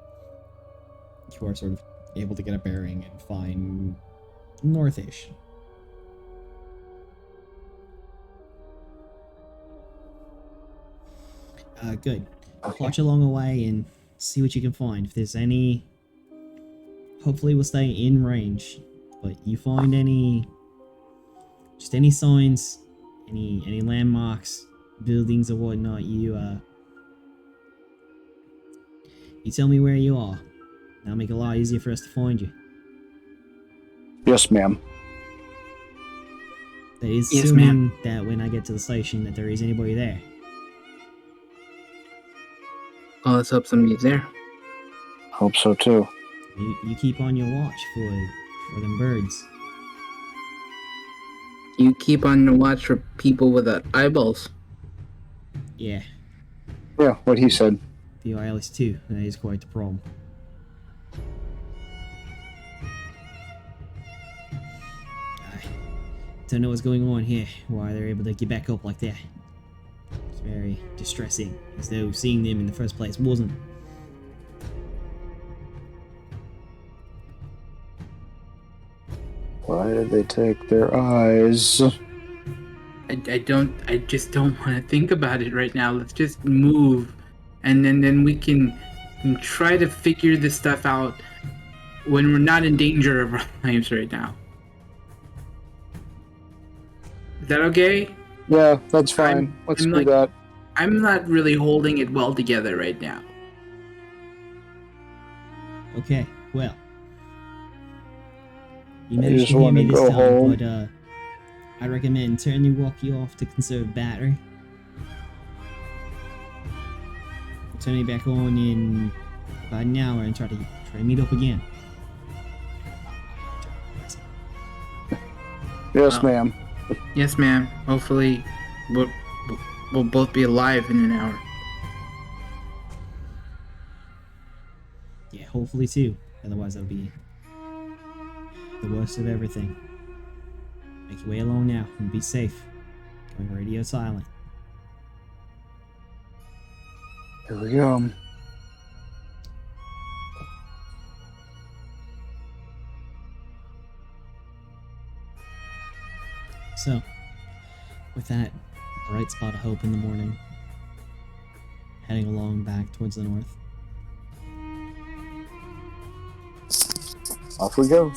You are sort of able to get a bearing and find northish. Good. Okay. Watch along the way and see what you can find. If there's any, hopefully we'll stay in range. But you find any signs, any landmarks, buildings or whatnot, you tell me where you are. That'll make it a lot easier for us to find you. Yes, ma'am. That is Yes, assuming that when I get to the station that there is anybody there. Oh, let's hope somebody's there. Hope so too. You keep on your watch for them birds. You keep on the watch for people with eyeballs. Yeah, Yeah, what he said. the eyeless too. That is quite the problem. Don't know what's going on here. Why they're able to get back up like that. It's very distressing, as though seeing them in the first place wasn't. Why did they take their eyes? I just don't want to think about it right now. Let's just move, and then we can try to figure this stuff out when we're not in danger of our lives right now. Is that okay? Yeah, that's fine. Let's do that. I'm not really holding it well together right now. Okay, well. You I managed just to hear want me to this go time, home. but I recommend turn your walkie off to conserve battery. Turn it back on in about an hour and try to meet up again. Yes, ma'am. Yes, ma'am. Hopefully, we'll both be alive in an hour. Yeah, hopefully too. Otherwise, that'll be the worst of everything. Make your way along now and be safe. Going radio silent. Here we go. So, with that bright spot of hope in the morning, heading along back towards the north. Off we go.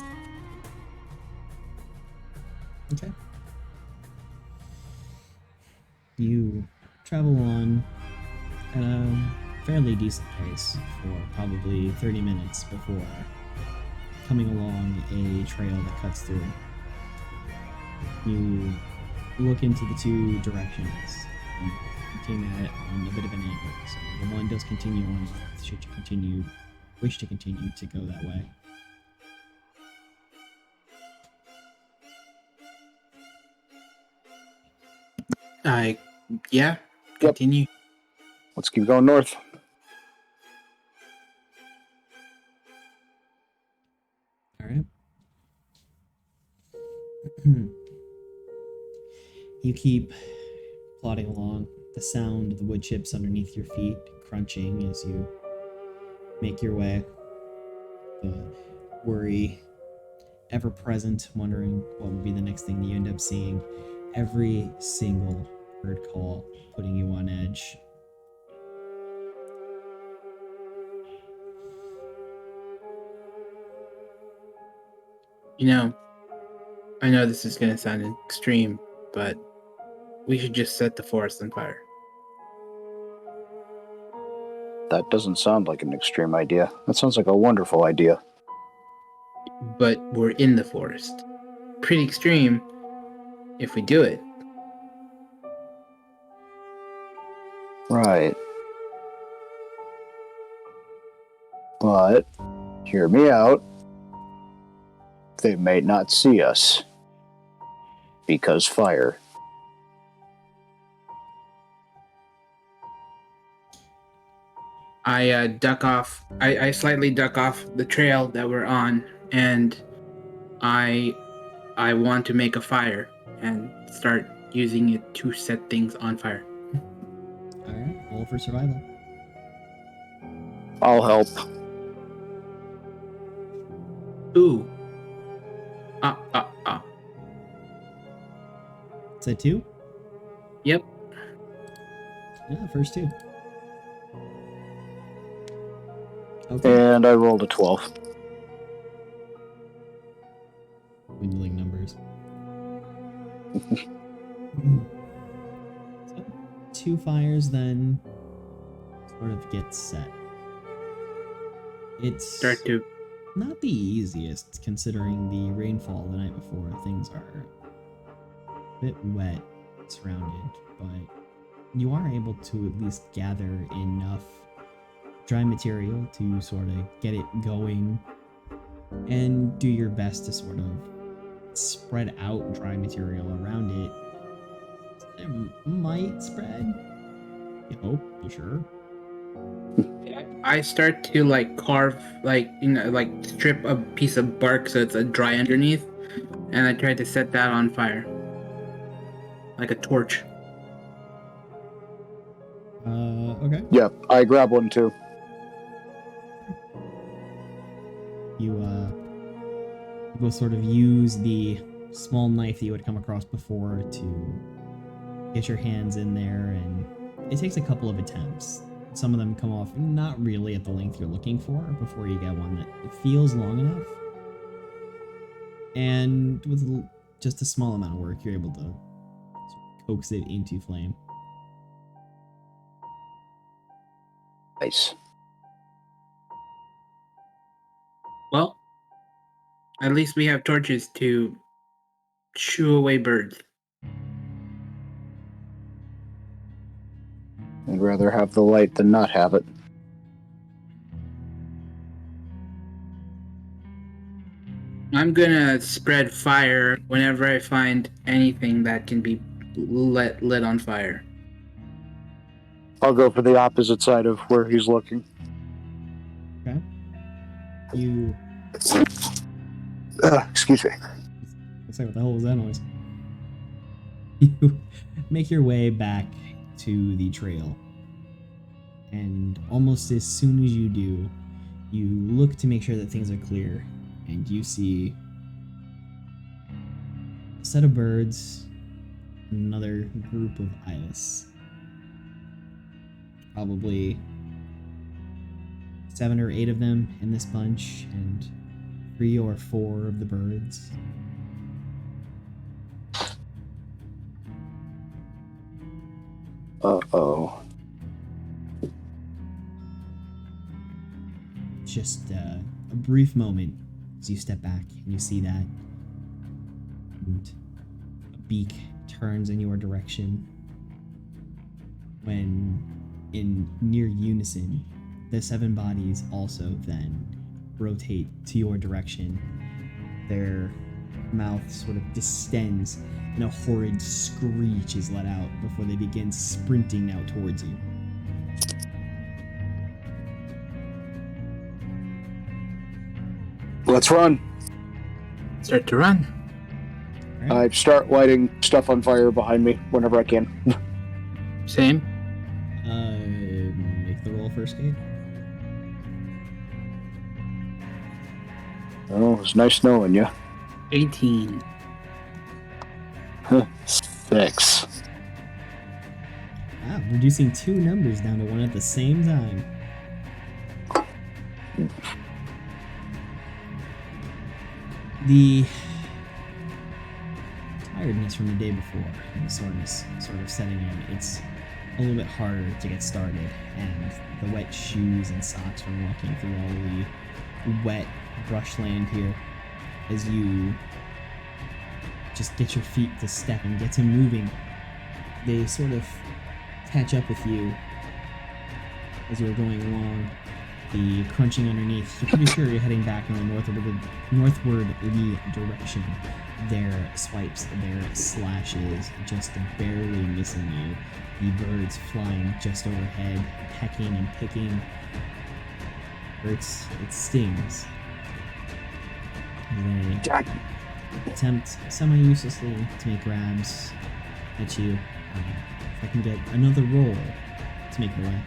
Okay. You travel on at a fairly decent pace for probably 30 minutes before coming along a trail that cuts through. You look into the two directions. You came at it on a bit of an angle, so the one does continue on north should you wish to continue to go that way. Yeah, continue. Let's keep going north. Alright. You keep plodding along, the sound of the wood chips underneath your feet crunching as you make your way. The worry ever present, wondering what will be the next thing that you end up seeing. Every single bird call putting you on edge. You know, I know this is going to sound extreme, but we should just set the forest on fire. That doesn't sound like an extreme idea. That sounds like a wonderful idea. But we're in the forest. Pretty extreme if we do it. Right. But, hear me out. They may not see us. Because fire. I duck off. I slightly duck off the trail that we're on, and I want to make a fire and start using it to set things on fire. Alright, roll for survival. I'll help. Ooh. Is that 2? Yep. Yeah, first 2. Okay. And I rolled a 12. Dwindling numbers. So, 2 fires then sort of get set. It's not the easiest considering the rainfall the night before. Things are a bit wet surrounded, but you are able to at least gather enough dry material to sort of get it going and do your best to sort of spread out dry material around it. It might spread. You hope, you sure? I start to carve, strip a piece of bark so it's dry underneath, and I try to set that on fire. like a torch. Okay. Yeah, I grab one too. You will sort of use the small knife that you had come across before to get your hands in there, and it takes a couple of attempts. Some of them come off not really at the length you're looking for before you get one that feels long enough. And with just a small amount of work, you're able to coax it into flame. Nice. Well, at least we have torches to shoo away birds. I'd rather have the light than not have it. I'm gonna spread fire whenever I find anything that can be lit on fire. I'll go for the opposite side of where he's looking. Okay. You. Excuse me. Let's say, what the hell was that noise? You make your way back to the trail, and almost as soon as you do, you look to make sure that things are clear, and you see a set of birds, another group of eyeless. Probably 7 or 8 of them in this bunch, and 3 or 4 of the birds. Uh-oh. Just a brief moment as you step back and you see that, and a beak turns in your direction when, in near unison, the 7 bodies also then rotate to your direction. Their mouth sort of distends and a horrid screech is let out before they begin sprinting out towards you. Let's run. Start to run. All right. I start lighting stuff on fire behind me whenever I can. Same. Make the roll first, Kate. Oh, it was nice knowing you. 18. 6. Wow, reducing 2 numbers down to 1 at the same time. The tiredness from the day before and the soreness sort of setting in, it's a little bit harder to get started, and the wet shoes and socks from walking through all the wet brushland here as you just get your feet to step and get to moving. They sort of catch up with you as you're going along, the crunching underneath. You're pretty sure you're heading back in the northwardly direction. Their swipes, their slashes, just barely missing you. The birds flying just overhead, pecking and picking. It stings. And they attempt semi-uselessly to make grabs at you. If I can get another roll to make it away.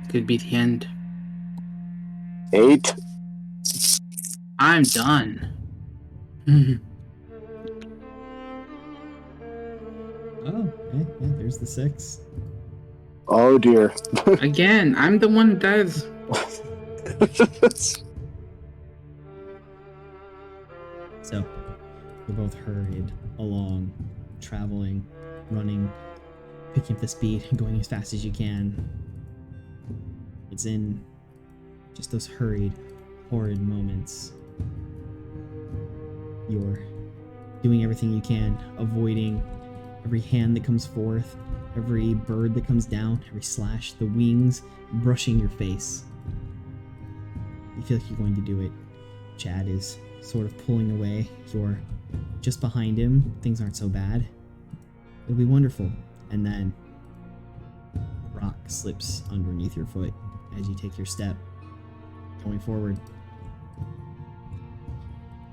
Could be the end. 8. I'm done. Oh, yeah, there's the 6. Oh dear. Again, I'm the one that does. So, you're both hurried along, traveling, running, picking up the speed, going as fast as you can. It's in just those hurried, horrid moments. You're doing everything you can, avoiding every hand that comes forth, every bird that comes down, every slash, the wings brushing your face. You feel like you're going to do it. Chad is sort of pulling away. You're just behind him. Things aren't so bad. It'll be wonderful. And then a rock slips underneath your foot as you take your step going forward.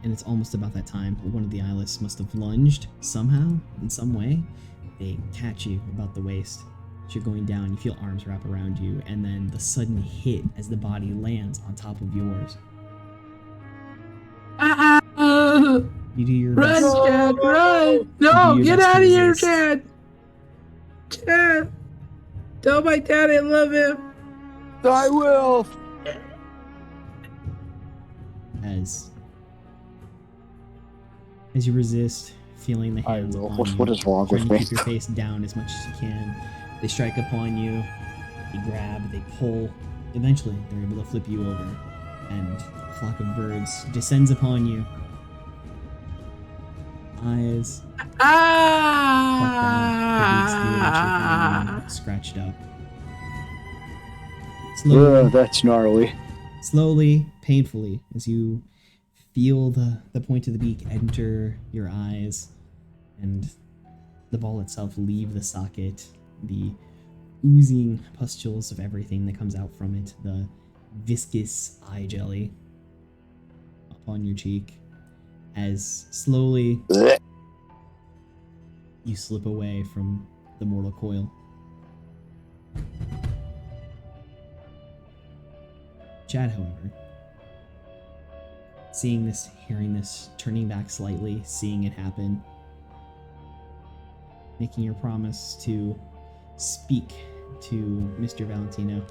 and it's almost about that time. One of the eyeless must have lunged somehow, in some way. They catch you about the waist. As you're going down, you feel arms wrap around you, and then the sudden hit as the body lands on top of yours. You do your Run, best. Chad, run! You No, do your get best to out of here, resist. Chad! Chad! Tell my dad I love him! I will. As you resist, feeling the hands I will. upon you, What is wrong trying with to me? keep your face down as much as you can. They strike upon you, they grab, they pull. Eventually, they're able to flip you over, and a flock of birds descends upon you. Eyes plucked out, the beaks eventually scratched up. Slowly, That's gnarly. slowly, painfully, as you feel the point of the beak enter your eyes and the ball itself leave the socket, the oozing pustules of everything that comes out from it, the viscous eye jelly upon your cheek, as slowly you slip away from the mortal coil. Chad, however, seeing this, hearing this, turning back slightly, seeing it happen, making your promise to speak to Mr. Valentino.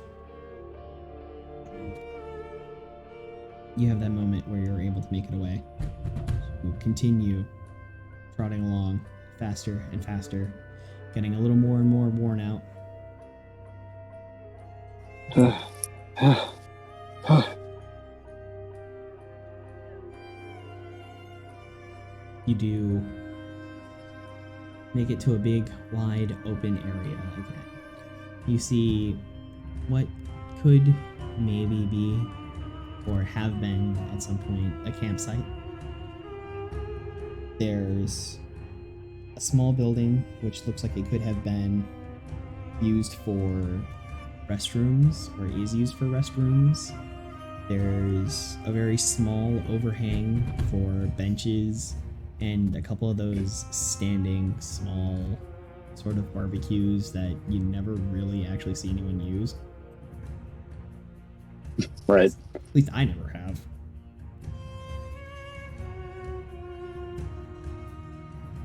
You have that moment where you're able to make it away. You continue trotting along faster and faster, getting a little more and more worn out. You do make it to a big, wide, open area again. You see what could maybe be, or have been at some point, a campsite. There's a small building which looks like it could have been used for restrooms, or is used for restrooms. There's a very small overhang for benches and a couple of those standing small sort of barbecues that you never really actually see anyone use. Right. At least I never have.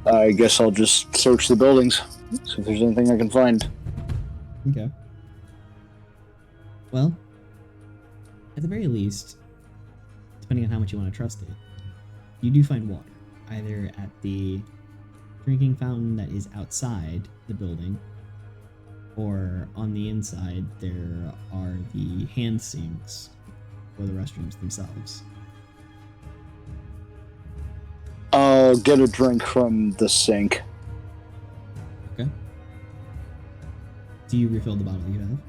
I guess I'll just search the buildings, see if there's anything I can find. Okay. Well, at the very least, depending on how much you want to trust it, you do find water, either at the drinking fountain that is outside the building, or on the inside there are the hand sinks for the restrooms themselves. I'll get a drink from the sink. Okay. Do you refill the bottle you have?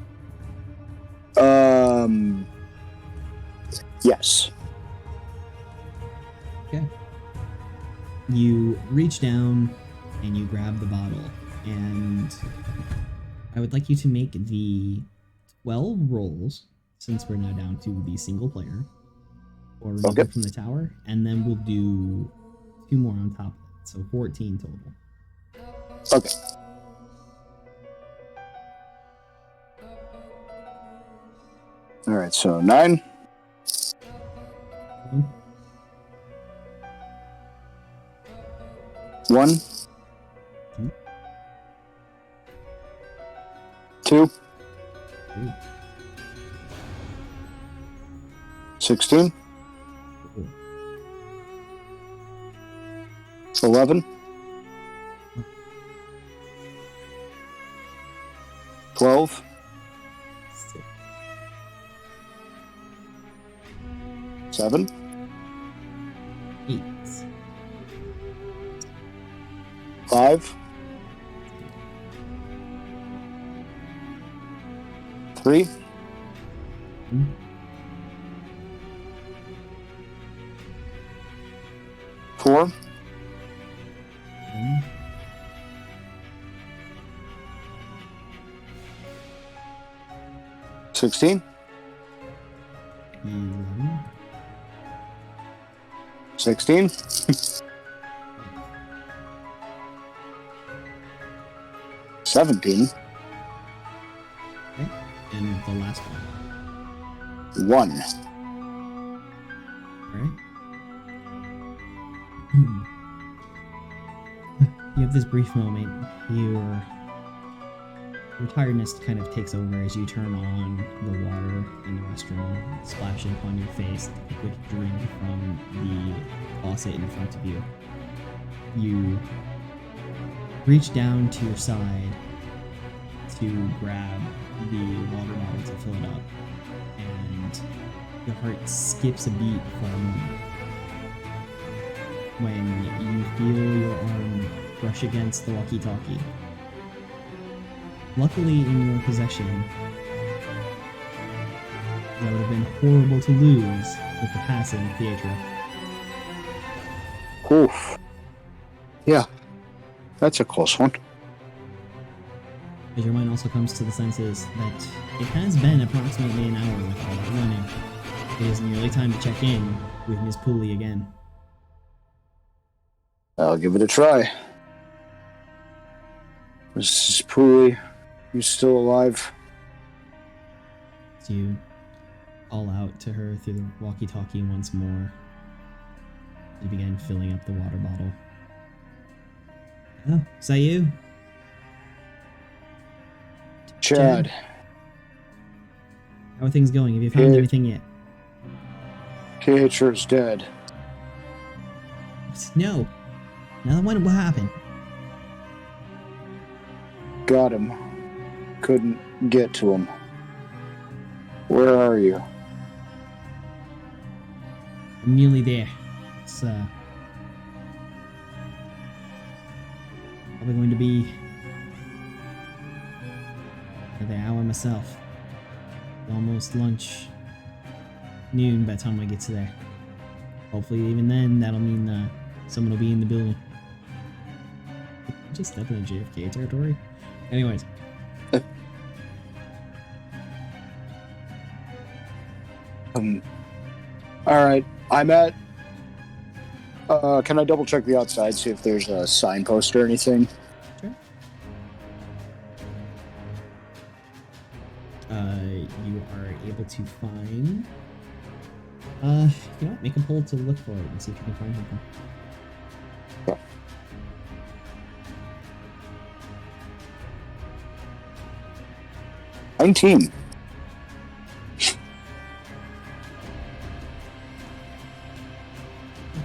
Yes. Okay. You reach down and you grab the bottle, and I would like you to make the 12 rolls, since we're now down to the single player, or removal Okay. from the tower, and then we'll do 2 more on top of that, so 14 total. Okay. Alright, so 9. 1. 2. 16. 11. 12. 7. 8. 5. 3. 4. 16. 11. 16. 17. Okay. And the last one. 1. Alright. You have this brief moment. Your tiredness kind of takes over as you turn on the water in the restroom, splashing upon your face, take a quick drink from the faucet in front of you. You reach down to your side to grab the water bottle to fill it up, and your heart skips a beat for a moment when you feel your arm brush against the walkie-talkie. Luckily in your possession, that would have been horrible to lose with the passing of Pietro. Oof. Yeah, that's a close one. As your mind also comes to the senses that it has been approximately an hour with all that running. It is nearly time to check in with Miss Pooley again. I'll give it a try. Mrs. Pooley, you still alive? So you call out to her through the walkie-talkie once more. You begin filling up the water bottle. Oh, is that you? Chad. How are things going? Have you found anything yet? Pietro's dead. No. Now what happened? Got him. Couldn't get to him. Where are you? I'm nearly there. It's probably going to be another hour myself. Almost lunch. Noon by the time I get to there. Hopefully even then that'll mean someone will be in the building. Just step into JFK territory. Anyways. Alright, I'm at... can I double check the outside, see if there's a signpost or anything? Sure. You are able to find... you know what? Make a pull to look for it and see if you can find something. Yeah. $19.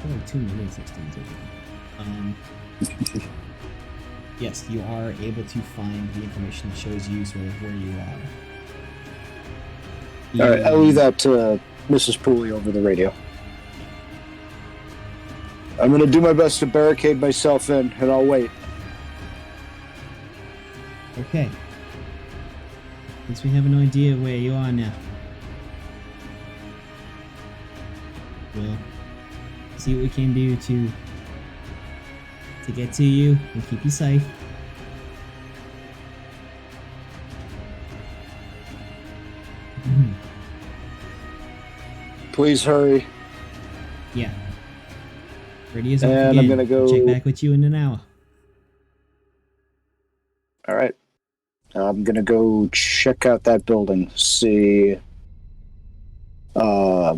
Like 2 minutes, 16. Yes, you are able to find the information that shows you sort of where you are. Alright, I'll leave that to Mrs. Pooley over the radio. I'm gonna do my best to barricade myself in, and I'll wait. Okay. Since we have an idea where you are now. We'll see what we can do to get to you and keep you safe. Please hurry. Yeah. Ready as And I'm gonna go... check back with you in an hour. Alright. I'm gonna go check out that building, see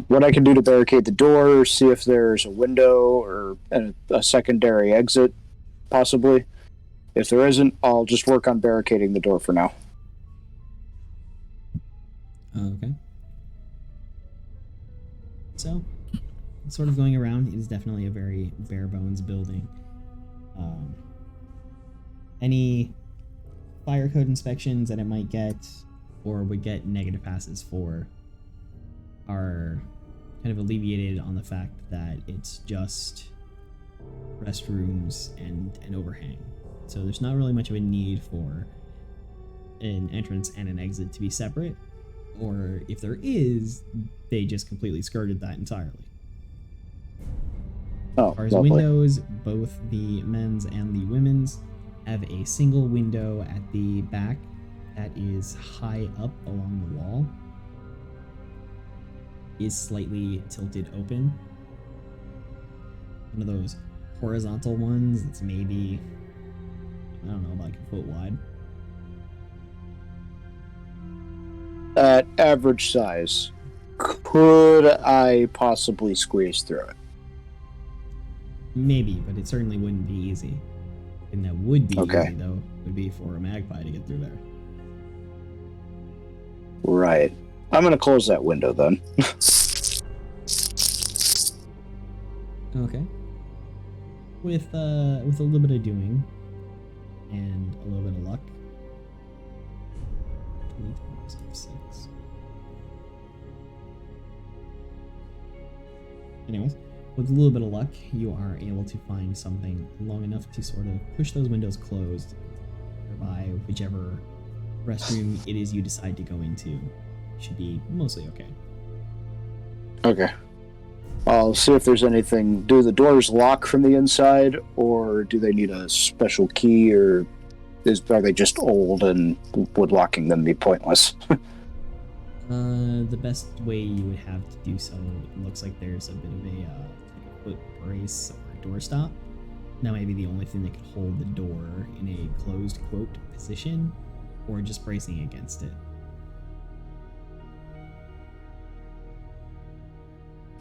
what I can do to barricade the door, see if there's a window or a secondary exit, possibly. If there isn't, I'll just work on barricading the door for now. Okay. So, sort of going around, it is definitely a very bare bones building. Any fire code inspections that it might get or would get negative passes for are kind of alleviated on the fact that it's just restrooms and an overhang. So there's not really much of a need for an entrance and an exit to be separate, or if there is, they just completely skirted that entirely. Oh, as far as lovely. windows, both the men's and the women's have a single window at the back that is high up along the wall, is slightly tilted open, one of those horizontal ones that's maybe, I don't know, like a foot wide. At average size, could I possibly squeeze through it? Maybe, but it certainly wouldn't be easy. And that would be Okay. easy, though, would be for a magpie to get through there. Right. I'm going to close that window then. Okay. With a little bit of doing and a little bit of luck. 6. Anyways, with a little bit of luck, you are able to find something long enough to sort of push those windows closed, whereby whichever restroom it is you decide to go into should be mostly okay. Okay. I'll see if there's anything. Do the doors lock from the inside, or do they need a special key, or are they just old and would locking them be pointless? The best way you would have to do so, it looks like there's a bit of a foot brace or doorstop. That might be the only thing that could hold the door in a closed quote position, or just bracing against it.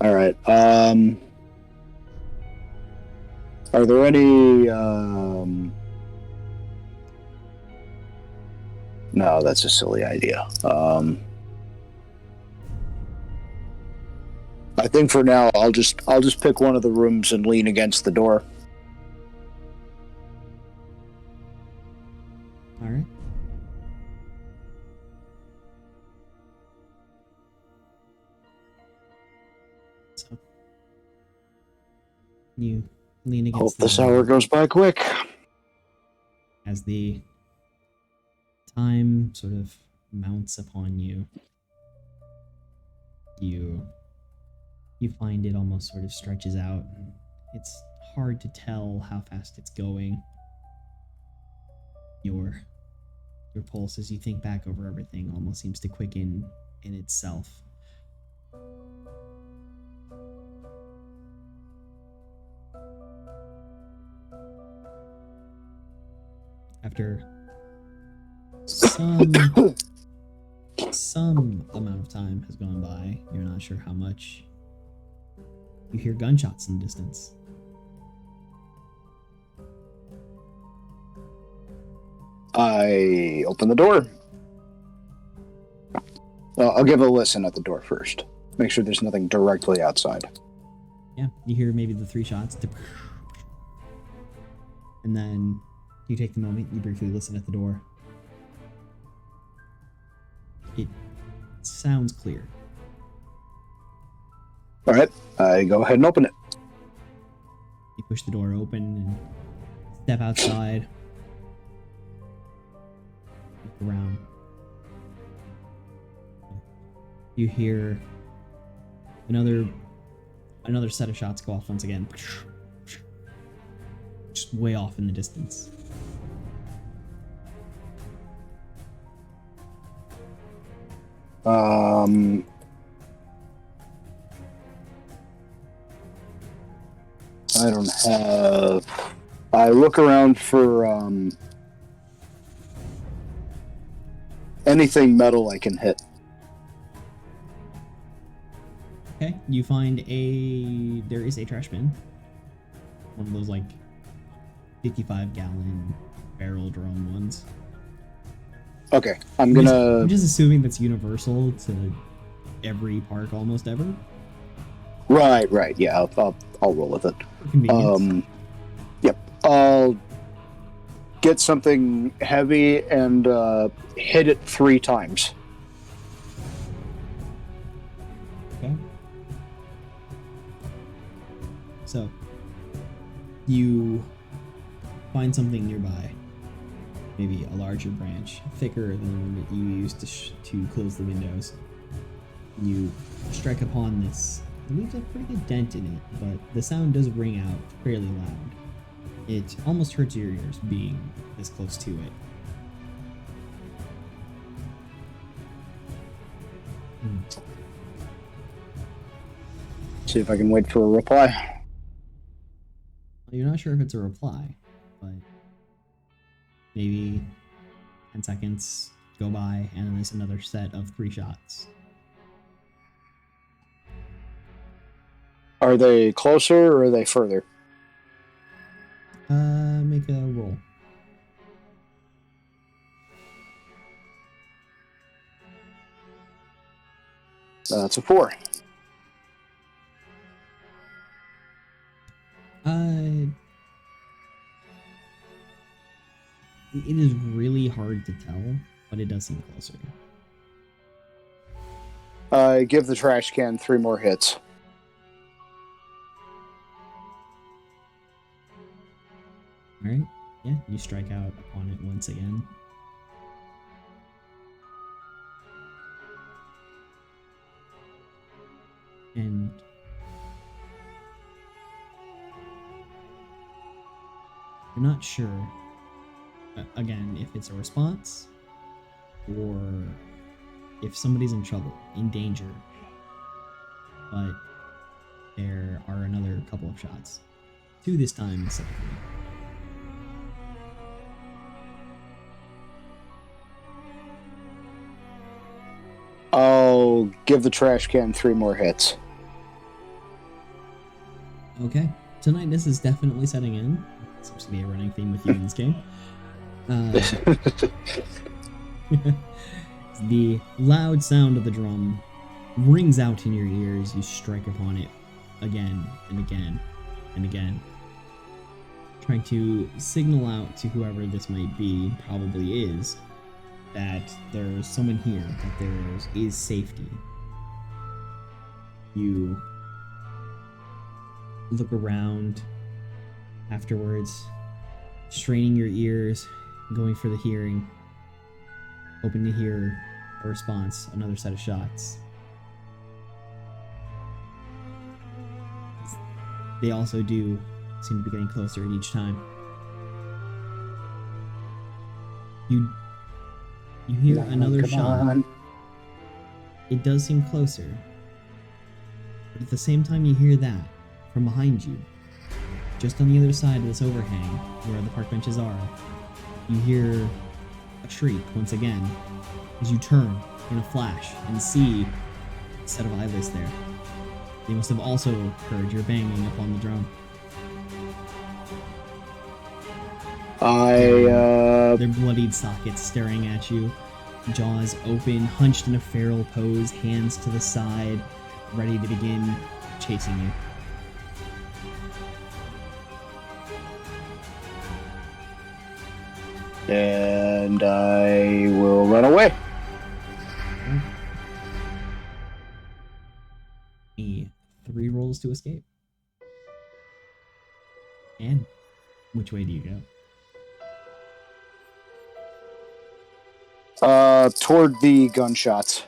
All right. Are there any? No, that's a silly idea. I think for now I'll just pick one of the rooms and lean against the door. All right. So you lean against Hope the this door hour goes by quick. as the time sort of mounts upon you. You find it almost sort of stretches out. It's hard to tell how fast it's going. Your pulse, as you think back over everything, almost seems to quicken in itself. After some amount of time has gone by, you're not sure how much, you hear gunshots in the distance. I open the door. I'll give a listen at the door first. Make sure there's nothing directly outside. Yeah, you hear maybe the 3 shots. And then you take the moment, you briefly listen at the door. It sounds clear. All right, I go ahead and open it. You push the door open and step outside. Look around. You hear another set of shots go off once again. Just way off in the distance. I don't have. I look around for anything metal I can hit. Okay, you find there is a trash bin. One of those like 55-gallon barrel drum ones. Okay, I'm gonna. I'm just assuming that's universal to every park almost ever. Right. Yeah, I'll roll with it. For convenience. Yep. I'll get something heavy and hit it 3 times. Okay. So you find something nearby, maybe a larger branch, thicker than the one that you used to close the windows. You strike upon this. It leaves a pretty good dent in it, but the sound does ring out fairly loud. It almost hurts your ears being this close to it. See if I can wait for a reply. You're not sure if it's a reply, but maybe 10 seconds go by and then there's another set of 3 shots. Are they closer or are they further? Make a roll. That's a 4. It is really hard to tell, but it does seem closer. Give the trash can 3 more hits. Alright, yeah, you strike out upon it once again. And you're not sure, again, if it's a response or if somebody's in trouble, in danger. But there are another couple of shots. 2 this time instead of 3. I'll give the trash can 3 more hits. Okay. Tonight this is definitely setting in. Seems to be a running theme with you in this game. The loud sound of the drum rings out in your ears. You strike upon it again and again and again, trying to signal out to whoever this might be, probably is, that there's someone here, that there is safety. You look around afterwards, straining your ears, going for the hearing, hoping to hear a response, another set of shots. They also do seem to be getting closer each time. You hear another shot. It does seem closer. But at the same time you hear that, from behind you, just on the other side of this overhang, where the park benches are, you hear a shriek once again, as you turn in a flash and see a set of eyelets there. They must have also heard your banging upon the drum. Their bloodied sockets staring at you, jaws open, hunched in a feral pose, hands to the side, ready to begin chasing you. And I will run away. Me 3 rolls to escape. And which way do you go? Toward the gunshots.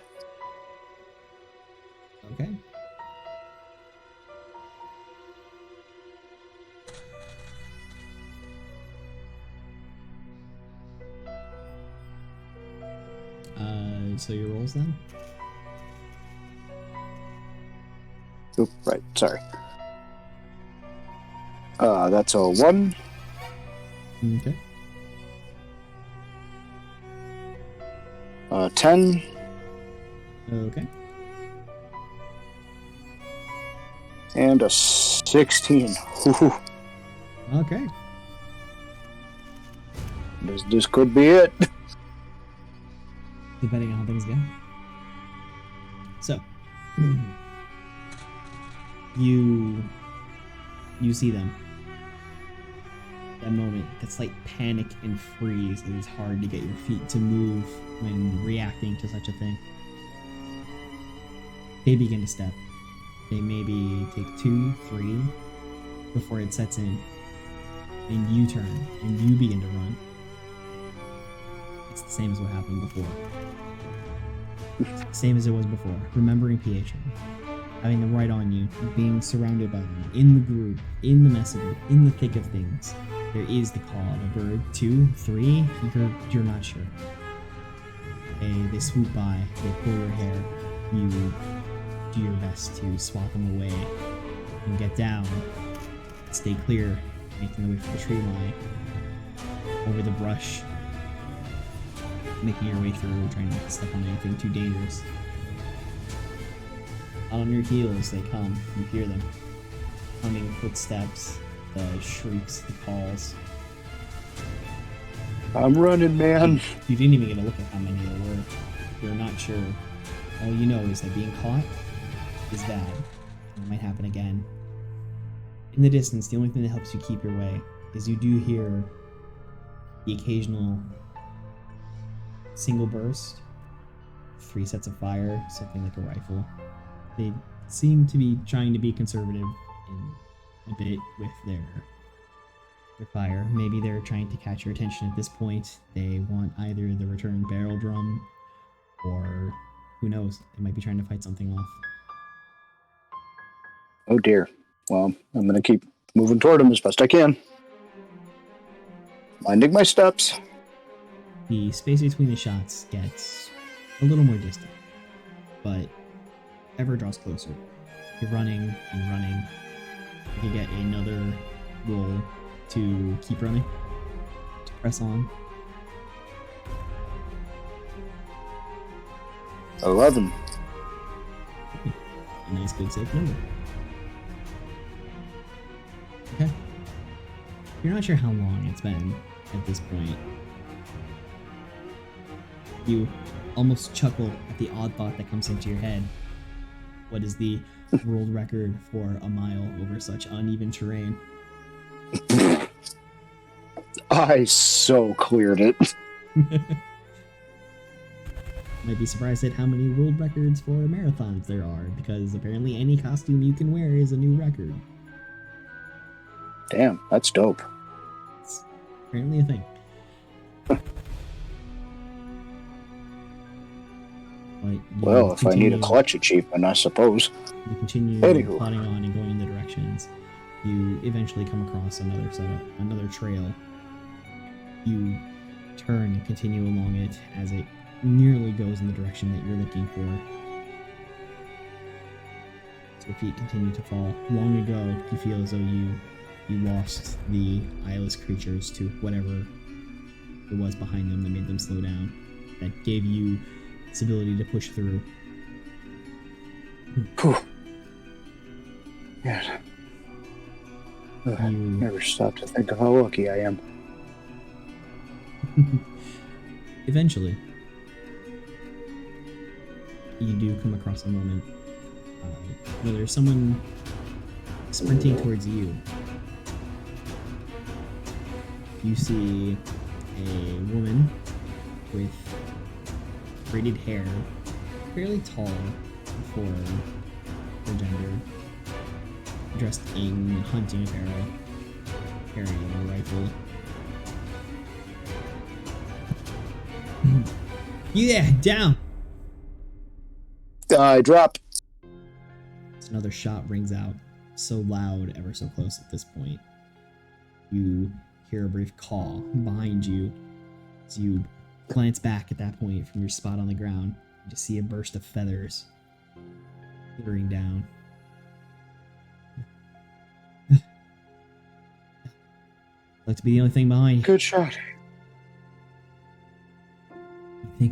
Okay. So your rolls then? Oop, right, sorry. That's a 1. Okay. 10. Okay. And a 16. Whew. Okay. This could be it. Depending on how things go. So, you see them. That moment, that slight panic and freeze. It is hard to get your feet to move when reacting to such a thing. They begin to step. They maybe take 2, 3 before it sets in. And you turn, and you begin to run. It's the same as what happened before. Same as it was before. Remembering PHM. Having them right on you. Being surrounded by them. In the group. In the mess of it. In the thick of things. There is the call of a bird. 2, 3. You're not sure. They swoop by. They pull your hair. You do your best to swat them away. And get down. Stay clear making the way for the tree line, over the brush, making your way through, trying not to step on anything too dangerous. Out on your heels they come, you hear them. Coming footsteps, the shrieks, the calls. I'm running, man. You didn't even get a look at how many there were. You're not sure. All you know is that being caught is bad. And it might happen again. In the distance, the only thing that helps you keep your way is you do hear the occasional single burst, 3 sets of fire, something like a rifle. They seem to be trying to be conservative in a bit with their fire. Maybe they're trying to catch your attention at this point. They want either the return barrel drum, or who knows, they might be trying to fight something off. Oh dear. Well, I'm going to keep moving toward him as best I can. Minding my steps. The space between the shots gets a little more distant, but ever draws closer. You're running and running. You can get another roll to keep running, to press on. 11. A nice, good, safe number. Okay. You're not sure how long it's been at this point. You almost chuckle at the odd thought that comes into your head. What is the world record for a mile over such uneven terrain? I so cleared it. Might be surprised at how many world records for marathons there are, because apparently any costume you can wear is a new record. Damn, that's dope. It's apparently a thing. But Well, if I need a clutch achievement, I suppose. You continue Anywho. plodding on and going in the directions. You eventually come across another trail. You turn and continue along it as it nearly goes in the direction that you're looking for. As your feet continue to fall. Long ago, you feel as though you lost the eyeless creatures to whatever it was behind them that made them slow down. That gave you this ability to push through. Whew. Yes. Ugh, You never stop to think of how lucky I am. eventually, you do come across a moment where there's someone sprinting towards you. You see a woman with braided hair, fairly tall for her gender, dressed in hunting apparel, carrying a rifle. Yeah, down! I drop. Another shot rings out, so loud, ever so close at this point. You hear a brief call behind you as you glance back at that point from your spot on the ground. You just see a burst of feathers glittering down. Like to be the only thing behind you. Good shot. I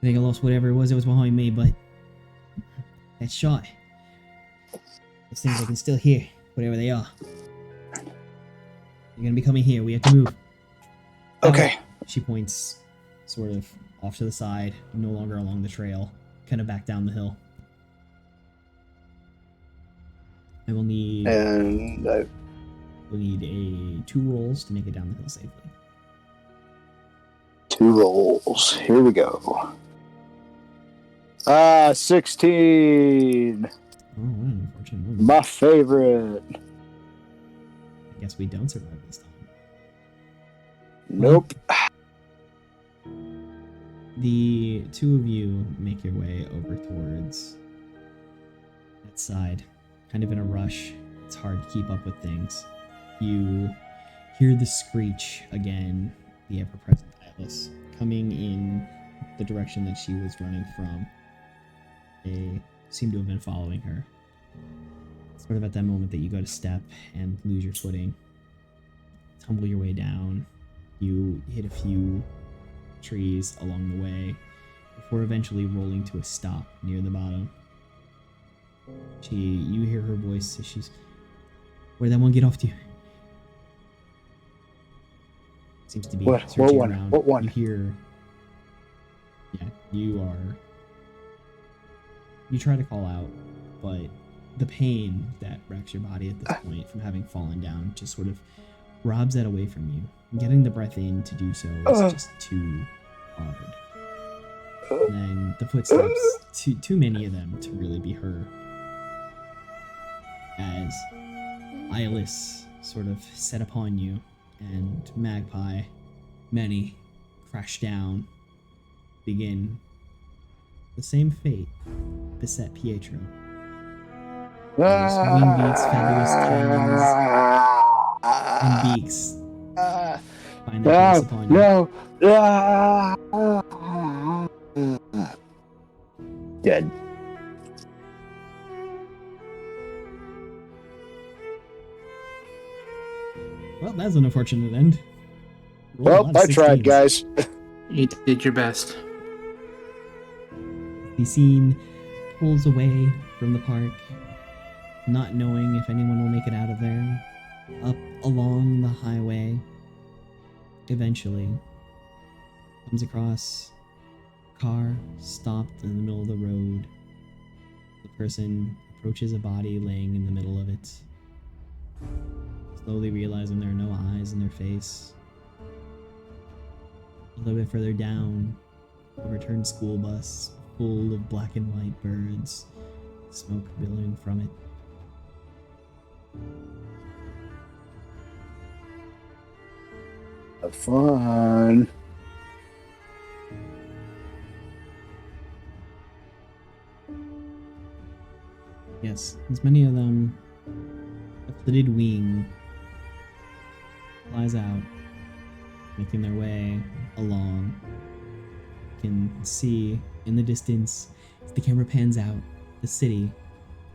think I lost whatever it was that was behind me, but that shot, those things I can still hear, whatever they are. You're gonna be coming here. We have to move. Okay. She points sort of off to the side, no longer along the trail, kind of back down the hill. I will need And we'll need 2 rolls to make it down the hill safely. 2 rolls. Here we go. 16. Oh, what an unfortunate moment. My favorite. I guess we don't survive this time. Nope. The 2 of you make your way over towards that side, kind of in a rush. It's hard to keep up with things. You hear the screech again, the ever-present Atlas, coming in the direction that she was running from. They seem to have been following her. Sort of at that moment that you go to step and lose your footing, tumble your way down. You hit a few trees along the way before eventually rolling to a stop near the bottom. You hear her voice as she's, "Where'd that one get off to?" Seems to be searching one? around. What one? You hear, you try to call out, but the pain that wrecks your body at this point from having fallen down just sort of robs that away from you. Getting the breath in to do so is just too hard. And then the footsteps, too many of them to really be heard, as Eyeless sort of set upon you, and Magpie, many crash down, begin the same fate beset Pietro. As wing beats, feathers, cannons, and beaks find their place upon you. Dead. Well, that's an unfortunate end. Well, I tried, guys. You did your best. The scene pulls away from the park, not knowing if anyone will make it out of there, up along the highway. Eventually, comes across a car stopped in the middle of the road. The person approaches a body laying in the middle of it, slowly realizing there are no eyes in their face. A little bit further down, a returned school bus full of black and white birds, smoke billowing from it. Have fun. Yes, as many of them, a flitted wing flies out, making their way along. You can see in the distance, as the camera pans out, the city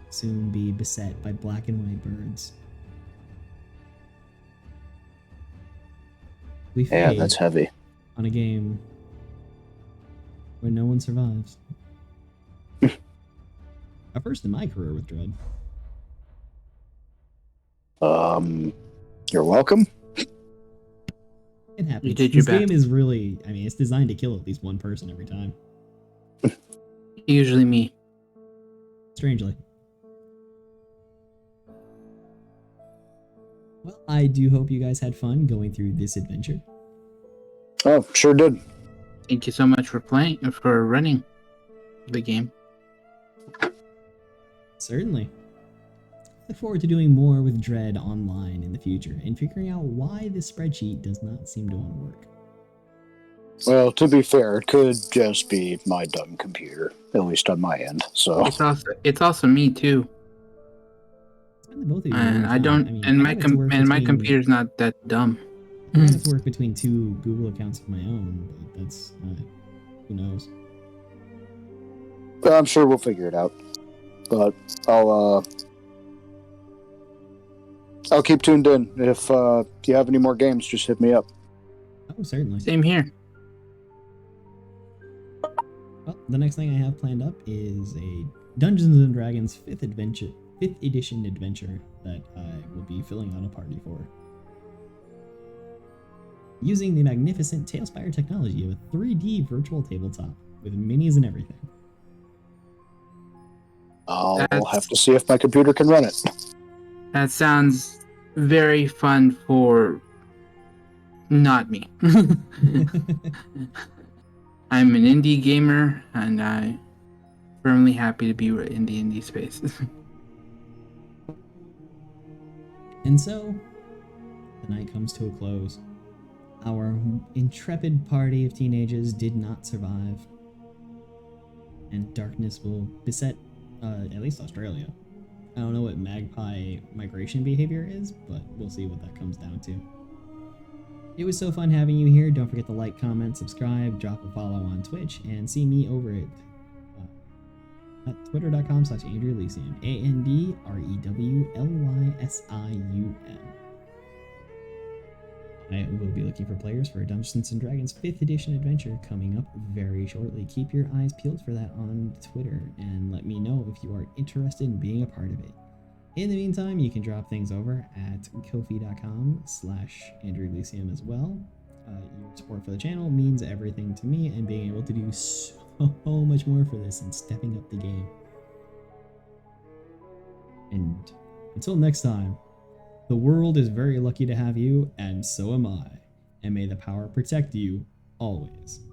soon be beset by black and white birds. We fade that's heavy. on a game where no one survives. A first in my career with Dread. You're welcome. It happens. You did your This game best. is really, it's designed to kill at least one person every time. Usually me. Strangely. Well, I do hope you guys had fun going through this adventure. Oh, sure did. Thank you so much for running the game. Certainly. Look forward to doing more with Dread online in the future and figuring out why this spreadsheet does not seem to want to work. Well, to be fair, it could just be my dumb computer, at least on my end. So It's also me too. It's been the both of you. And really fun. my computer's not that dumb. I have to work between two Google accounts of my own, but that's who knows. I'm sure we'll figure it out. But I'll keep tuned in. If you have any more games, just hit me up. Oh, certainly. Same here. Well, the next thing I have planned up is a Dungeons and Dragons 5th edition adventure that I will be filling out a party for. Using the magnificent Tailspire technology of a 3D virtual tabletop with minis and everything. I'll have to see if my computer can run it. That sounds very fun for not me. I'm an indie gamer, and I'm firmly happy to be in the indie space. And so, the night comes to a close. Our intrepid party of teenagers did not survive, and darkness will beset at least Australia. I don't know what Magpie migration behavior is, but we'll see what that comes down to. It was so fun having you here. Don't forget to like, comment, subscribe, drop a follow on Twitch, and see me over at at twitter.com/AndrewLysium. AndrewLysium. I will be looking for players for Dungeons & Dragons 5th edition adventure coming up very shortly. Keep your eyes peeled for that on Twitter and let me know if you are interested in being a part of it. In the meantime, you can drop things over at kofi.com/AndrewLysium as well. Your support for the channel means everything to me, and being able to do so much more for this and stepping up the game. And until next time, the world is very lucky to have you, and so am I. And may the power protect you always.